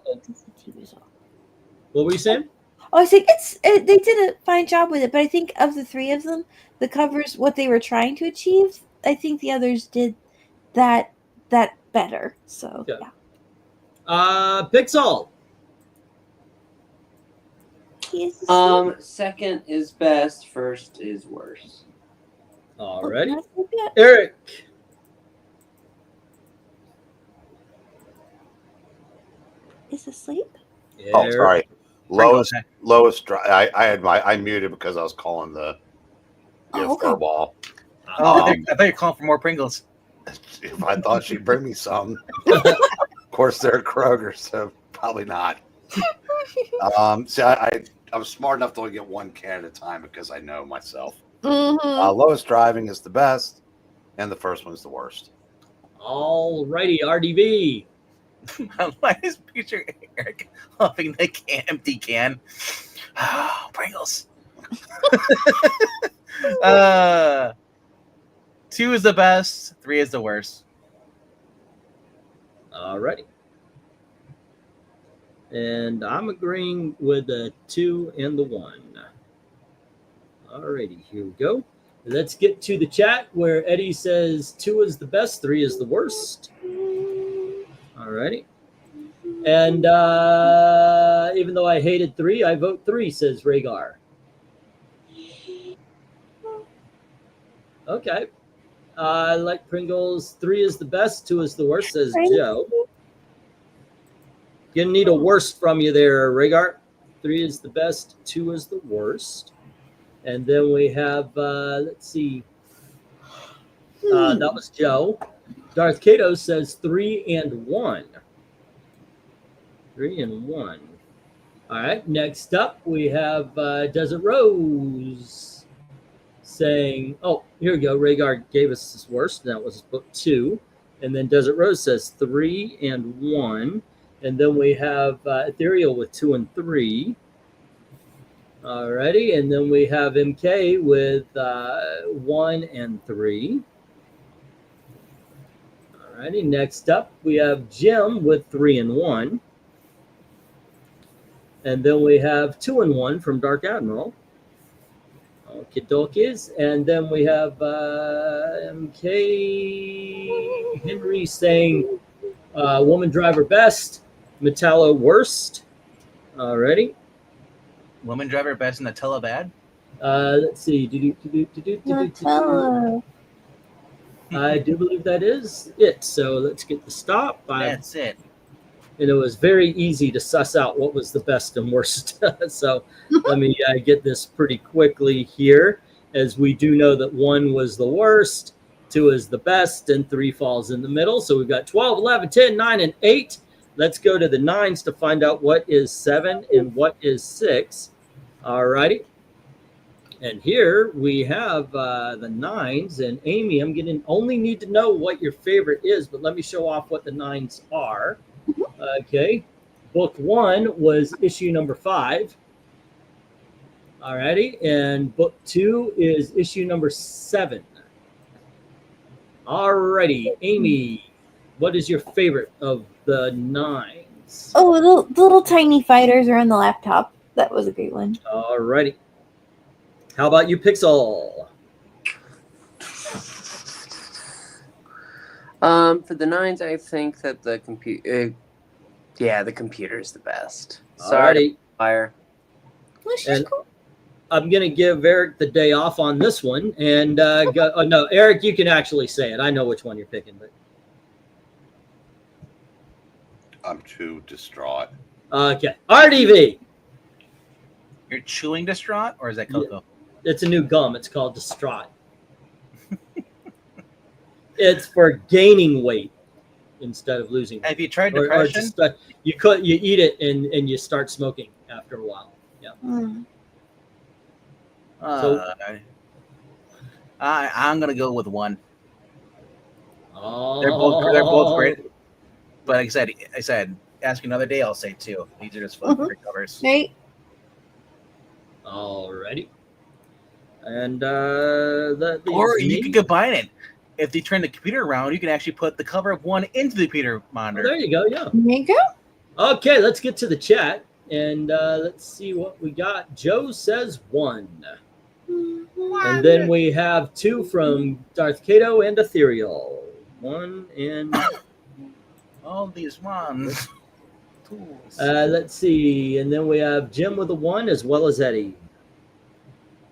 What were you saying? Oh, I think they did a fine job with it, but I think of the 3 of them, the covers, what they were trying to achieve, I think the others did that better. So yeah. Pixel. Second is best, first is worse. Alrighty. Eric. Is asleep? Oh, sorry. Lowest. I muted because I was calling the throw ball. I thought you were calling for more Pringles. If I thought she'd bring me some. Of course, they're Kroger, so probably not. See, I'm smart enough to only get one can at a time because I know myself. Lowest driving is the best, and the first one's the worst. All righty, RDV. Why is picture Eric huffing the empty can? Pringles. 2 is the best. 3 is the worst. All righty. And I'm agreeing with the 2 and the 1. All righty, here we go. Let's get to the chat where Eddie says 2 is the best, 3 is the worst. All righty. And even though I hated 3, I vote 3, says Rhaegar. Okay. I like Pringles. 3 is the best, 2 is the worst, says Joe. Gonna need a worst from you there, Rhaegar. 3 is the best, 2 is the worst. And then we have, let's see. That was Joe. Darth Kato says 3 and 1. 3 and 1. All right. Next up, we have Desert Rose saying, "Oh, here we go. Rhaegar gave us his worst. That was book 2, and then Desert Rose says 3 and 1, and then we have Ethereal with 2 and 3. Alrighty, and then we have MK with 1 and 3. Alrighty, next up we have Jim with 3 and 1. And then we have 2 and 1 from Dark Admiral. Okie dokies. And then we have MK Henry saying Woman Driver best, Metallo worst. Alrighty. Woman driver best in the telebad. Let's see. Nutella. I do believe that is it. So let's get the stop. That's it. And it was very easy to suss out what was the best and worst. So let me get this pretty quickly here, as we do know that 1 was the worst, 2 is the best, and 3 falls in the middle. So we've got 12, 11, 10, 9, and 8. Let's go to the 9s to find out what is 7 and what is 6. All righty. And here we have the 9s. And Amy, I'm going to only need to know what your favorite is, but let me show off what the 9s are. Okay. Book 1 was issue number 5. All righty. And book 2 is issue number 7. All righty. Amy, what is your favorite of the 9s? Oh, the little tiny fighters are on the laptop. That was a great one. All righty. How about you, Pixel? For the 9s, I think that the computer, the computer is the best. Sorry, fire. And I'm gonna give Eric the day off on this one, and go. Oh no, Eric, you can actually say it. I know which one you're picking, but I'm too distraught. okay. RDV. You're chewing distraught, or is that cocoa? It's a new gum. It's called Distraught. It's for gaining weight instead of losing weight. Have you tried depression? You eat it and you start smoking after a while. Yeah. I'm gonna go with 1. Oh. They're both great. But like I said, ask another day. I'll say 2. These are just fun covers. Right. Alrighty. And or you can combine it. If you turn the computer around, you can actually put the cover of 1 into the computer monitor. There you go. Yeah. There you go. Okay, let's get to the chat and let's see what we got. Joe says 1. And then we have 2 from Darth Kato and Ethereal. 1 and all these ones. Let's see. And then we have Jim with a 1 as well as Eddie.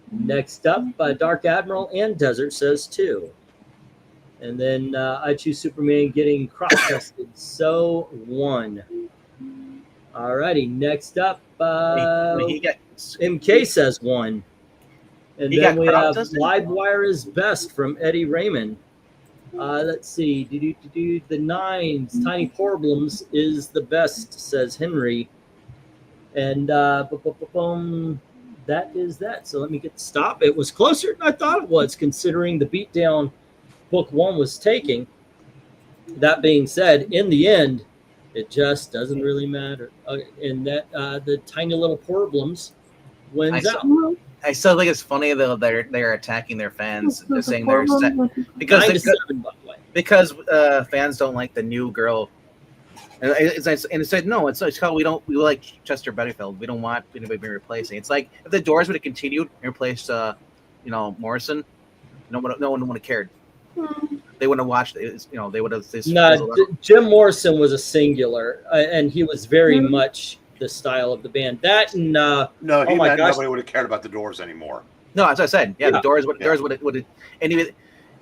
Next up, Dark Admiral and Desert says 2. And then I choose Superman getting cross-tested. So 1. Alrighty. Next up, MK says 1. And then we have Livewire is best from Eddie Raymond. Let's see. The 9s, Tiny Problems is the best, says Henry. And that is that. So let me get the stop. It was closer than I thought it was, considering the beatdown book 1 was taking. That being said, in the end, it just doesn't really matter. And that the Tiny Little Problems wins out. I still think it's funny though they're attacking their fans. They're saying they're set because because fans don't like the new girl. And it said no. It's called we like Chester Butterfield. We don't want anybody being replacing. It's like if the Doors would have continued and replaced Morrison, no one would have cared. They wouldn't have watched it. They would have. Jim Morrison was a singular, and he was very much the style of the band. That and nobody would have cared about the Doors anymore. No, as I said, the Doors would have, and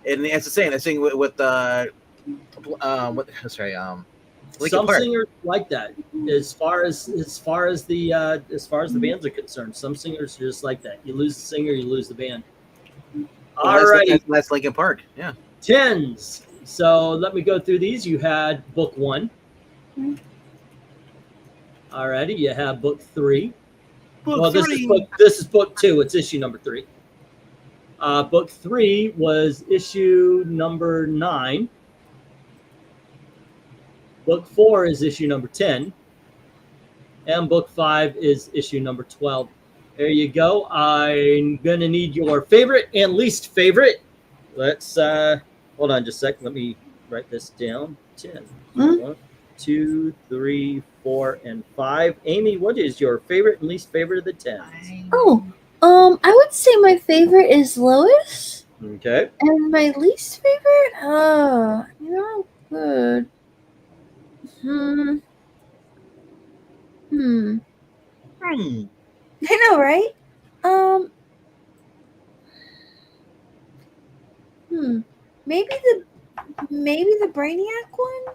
it's the same. The thing with some singers like that. As far as the bands are concerned, some singers are just like that. You lose the singer, you lose the band. All right, that's Linkin Park. Yeah, 10s. So let me go through these. You had book 1. Alrighty, you have book 3. Book This is book 2. It's issue number 3. Book 3 was issue number 9. Book 4 is issue number 10. And book 5 is issue number 12. There you go. I'm going to need your favorite and least favorite. Let's hold on just a second. Let me write this down. 10. 1, 2, 3, 4, and 5. Amy, what is your favorite and least favorite of the 10s? Oh, I would say my favorite is Lois. Okay. And my least favorite? Good. I know, right? Maybe the Brainiac one?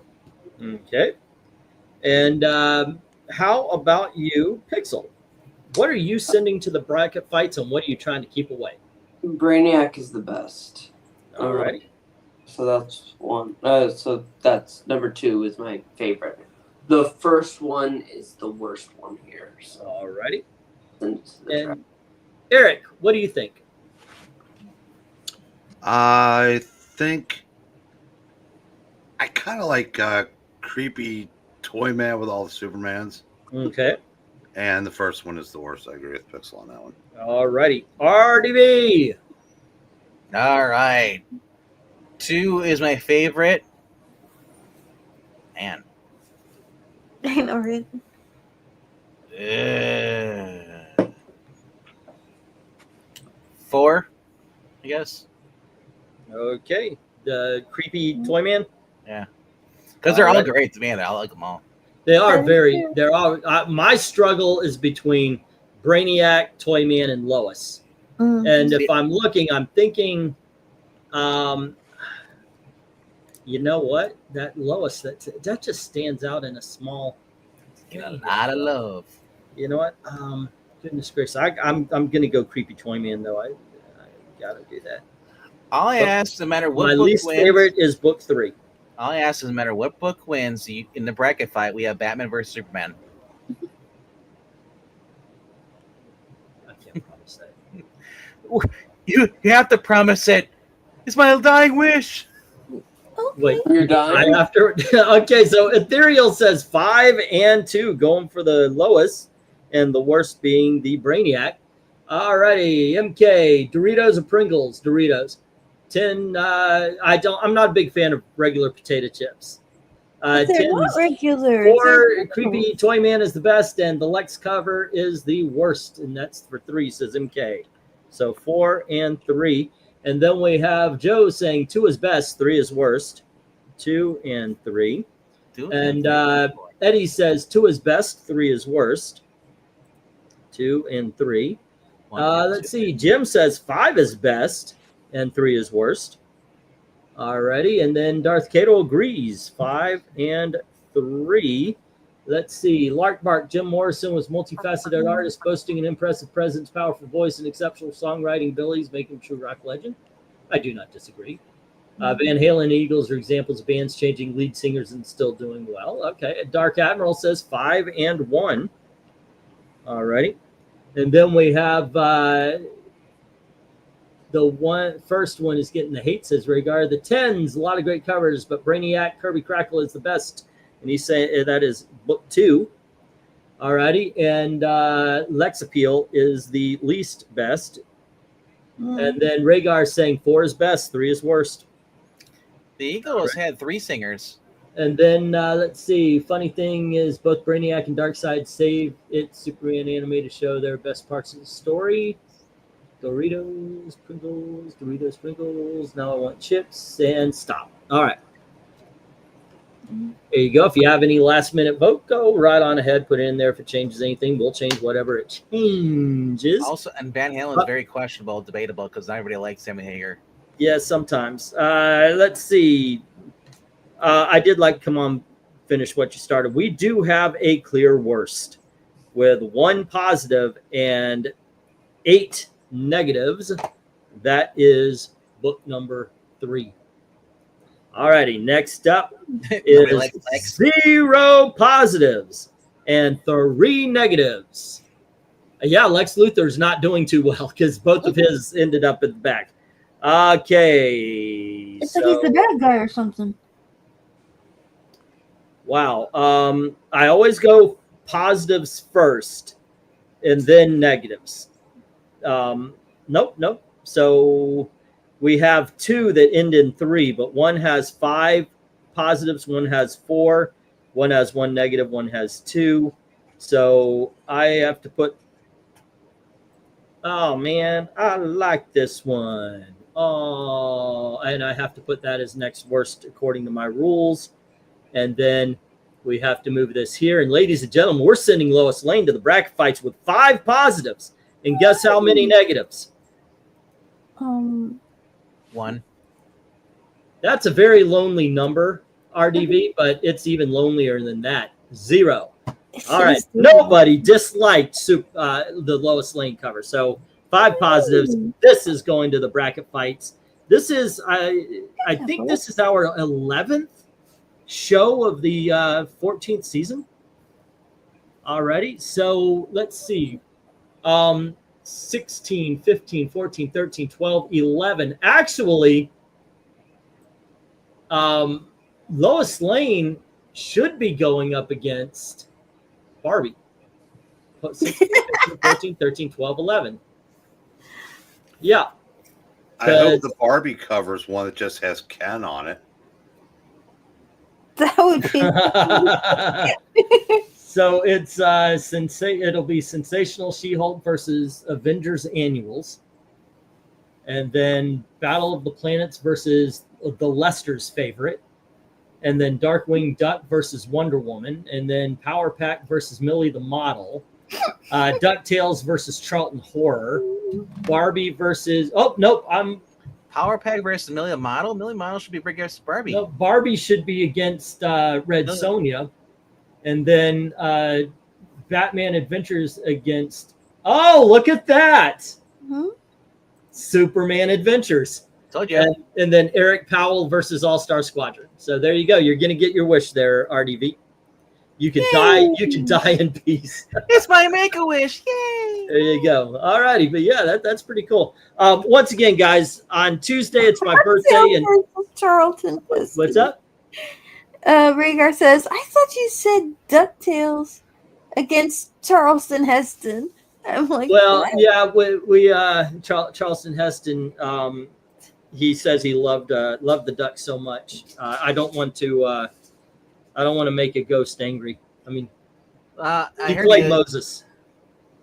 Okay. And how about you, Pixel? What are you sending to the bracket fights, and what are you trying to keep away? Brainiac is the best. Alrighty. So that's one. So that's number 2 is my favorite. The first one is the worst one here. So. Alrighty. And Eric, what do you think? I think I kind of like creepy toy man with all the Supermans. Okay. And the first one is the worst. I agree with Pixel on that one. Alrighty. RDB. All right. 2 is my favorite. Man. I know, right? 4, I guess. Okay. The creepy toy man. Yeah. Because they're all great, man. I like them all. They are very. They're all. My struggle is between Brainiac, Toyman, and Lois. And if I'm looking, I'm thinking, you know what? That Lois, that just stands out in a small. Got a lot of love. You know what? Goodness gracious, I'm gonna go creepy Toyman though. I gotta do that. All I ask, no matter what my book least wins, favorite is book 3. All I ask is, no matter what book wins, in the bracket fight, we have Batman versus Superman. I can't promise that. You have to promise it. It's my dying wish. Wait, you're dying? Okay, so Ethereal says 5 and 2 going for the lowest, and the worst being the Brainiac. Alrighty, MK, Doritos or Pringles? Doritos. 10. I'm not a big fan of regular potato chips. They're not regular. 4, Creepy Toyman is the best, and the Lex cover is the worst, and that's for 3, says MK. So 4 and 3. And then we have Joe saying 2 is best, 3 is worst. 2 and 3. And Eddie says 2 is best, 3 is worst. 2 and 3. Let's see. Jim says 5 is best, and 3 is worst. Alrighty, and then Darth Cato agrees. 5 and 3. Let's see. Lark Bark, Jim Morrison was multifaceted artist, boasting an impressive presence, powerful voice, and exceptional songwriting abilities, making him a true rock legend. I do not disagree. Van Halen and Eagles are examples of bands changing lead singers and still doing well. Okay. Dark Admiral says 5 and 1. Alrighty. And then we have first one is getting the hate, says Rhaegar. The 10s, a lot of great covers, but Brainiac, Kirby Crackle is the best. And he's saying that is book 2. Alrighty. And Lex Appeal is the least best. And then Rhaegar saying 4 is best, 3 is worst. The Eagles had 3 singers. And then let's see. Funny thing is, both Brainiac and Darkseid save it Superman animated show their best parts of the story. Doritos, Pringles. Now I want chips and stop. All right. There you go. If you have any last minute vote, go right on ahead. Put it in there. If it changes anything, we'll change whatever it changes. Also, and Van Halen is very questionable, debatable, because not everybody likes Sammy Hagar. Yeah, sometimes. Let's see. I did like, come on, finish what you started. We do have a clear worst with 1 positive and 8 negatives. That is book number 3. Alrighty, next up is 0 positives and 3 negatives. Yeah, Lex Luthor's not doing too well because both of his ended up at the back. Okay. It's like he's the bad guy or something. Wow. I always go positives first and then negatives. Nope. So we have 2 that end in 3, but one has 5 positives, one has 4, one has 1 negative, one has 2. So I have to put. Oh man, I like this one. Oh, and I have to put that as next worst according to my rules. And then we have to move this here. And ladies and gentlemen, we're sending Lois Lane to the bracket fights with 5 positives. And guess how many negatives? 1. That's a very lonely number, RDV, but it's even lonelier than that. 0. All right. Nobody disliked the Lois Lane cover. So 5 positives. This is going to the bracket fights. This is, I think this is our 11th show of the 14th season already. So let's see. 16, 15, 14, 13, 12, 11. Actually, Lois Lane should be going up against Barbie. 16, 15, 14, 13, 12, 11. Yeah. I hope the Barbie cover is one that just has Ken on it. That would be. So it's it'll be Sensational She-Hulk versus Avengers Annuals, and then Battle of the Planets versus the Lester's favorite, and then Darkwing Duck versus Wonder Woman, and then Power Pack versus Millie the Model, DuckTales versus Charlton Horror, Barbie versus Power Pack versus Millie the Model. Millie Model should be against Barbie. No, Barbie should be against Red Sonja. And then Batman Adventures against. Oh, look at that! Mm-hmm. Superman Adventures. Told you. And then Eric Powell versus All Star Squadron. So there you go. You're gonna get your wish there, RDV. You can die. You can die in peace. It's my Make-A-Wish. Yay! There you go. All righty, but yeah, that's pretty cool. Once again, guys, on Tuesday it's my birthday, and Charlton. What's up? Rhaegar says, I thought you said DuckTales against Charleston Heston. I'm like, well, what? yeah, Charleston Heston, he says he loved the duck so much. I don't want to make a ghost angry. I mean, he played Moses.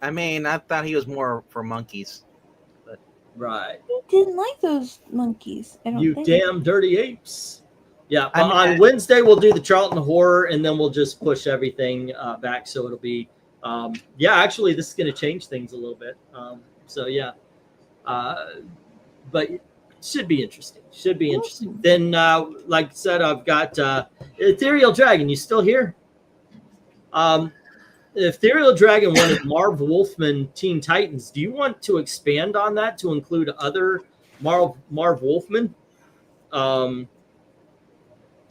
I mean, I thought he was more for monkeys. But. Right. He didn't like those monkeys. I don't you think. Damn dirty apes. Yeah, on Wednesday we'll do the Charlton Horror, and then we'll just push everything back, so it'll be actually this is going to change things a little bit. So yeah, but it should be interesting. Then, like I said, I've got Ethereal Dragon. You still here? Ethereal Dragon wanted Marv Wolfman Teen Titans. Do you want to expand on that to include other Marv Wolfman?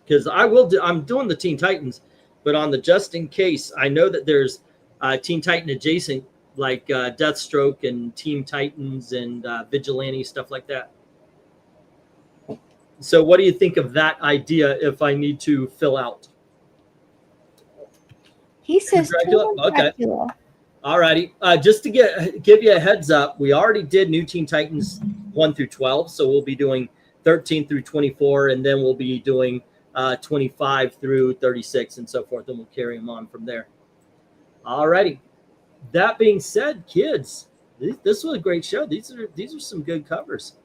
Because I'm doing the Teen Titans, but on the just in case, I know that there's Teen Titan adjacent, like Deathstroke and Teen Titans and Vigilante, stuff like that. So what do you think of that idea if I need to fill out? He says Dracula? Okay. All righty. Just to give you a heads up, we already did New Teen Titans 1 through 12, so we'll be doing 13 through 24, and then we'll be doing 25 through 36 and so forth, and we'll carry them on from there. All righty. That being said, kids, this was a great show. These are some good covers.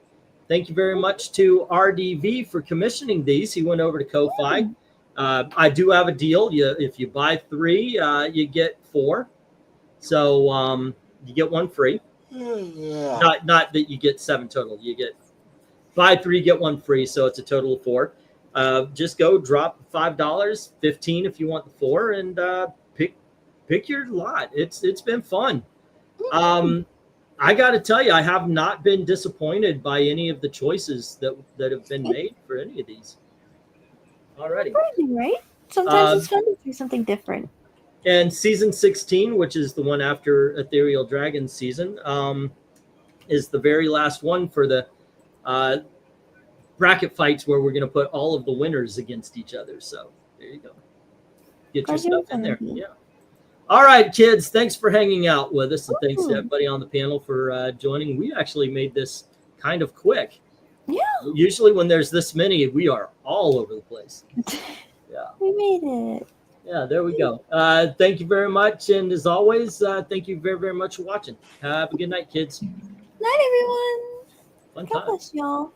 Thank you very much to RDV for commissioning these. He went over to Ko-Fi. I do have a deal. If you buy 3, you get 4. So you get 1 free. Not that you get 7 total. You get buy 3, get 1 free. So it's a total of 4. Just go drop $5, $15 if you want the 4, and pick your lot. It's been fun. I got to tell you, I have not been disappointed by any of the choices that have been made for any of these. Alrighty. Right? Sometimes it's fun to do something different. And season 16, which is the one after Ethereal Dragon season, is the very last one for the bracket fights where we're going to put all of the winners against each other. So there you go. Get your stuff in there. Yeah. All right, kids. Thanks for hanging out with us, and thanks to everybody on the panel for joining. We actually made this kind of quick. Yeah. Usually, when there's this many, we are all over the place. Yeah. We made it. Yeah, there we go. Thank you very much, and as always, thank you very, very much for watching. Have a good night, kids. Night, everyone. Fun God time. bless y'all.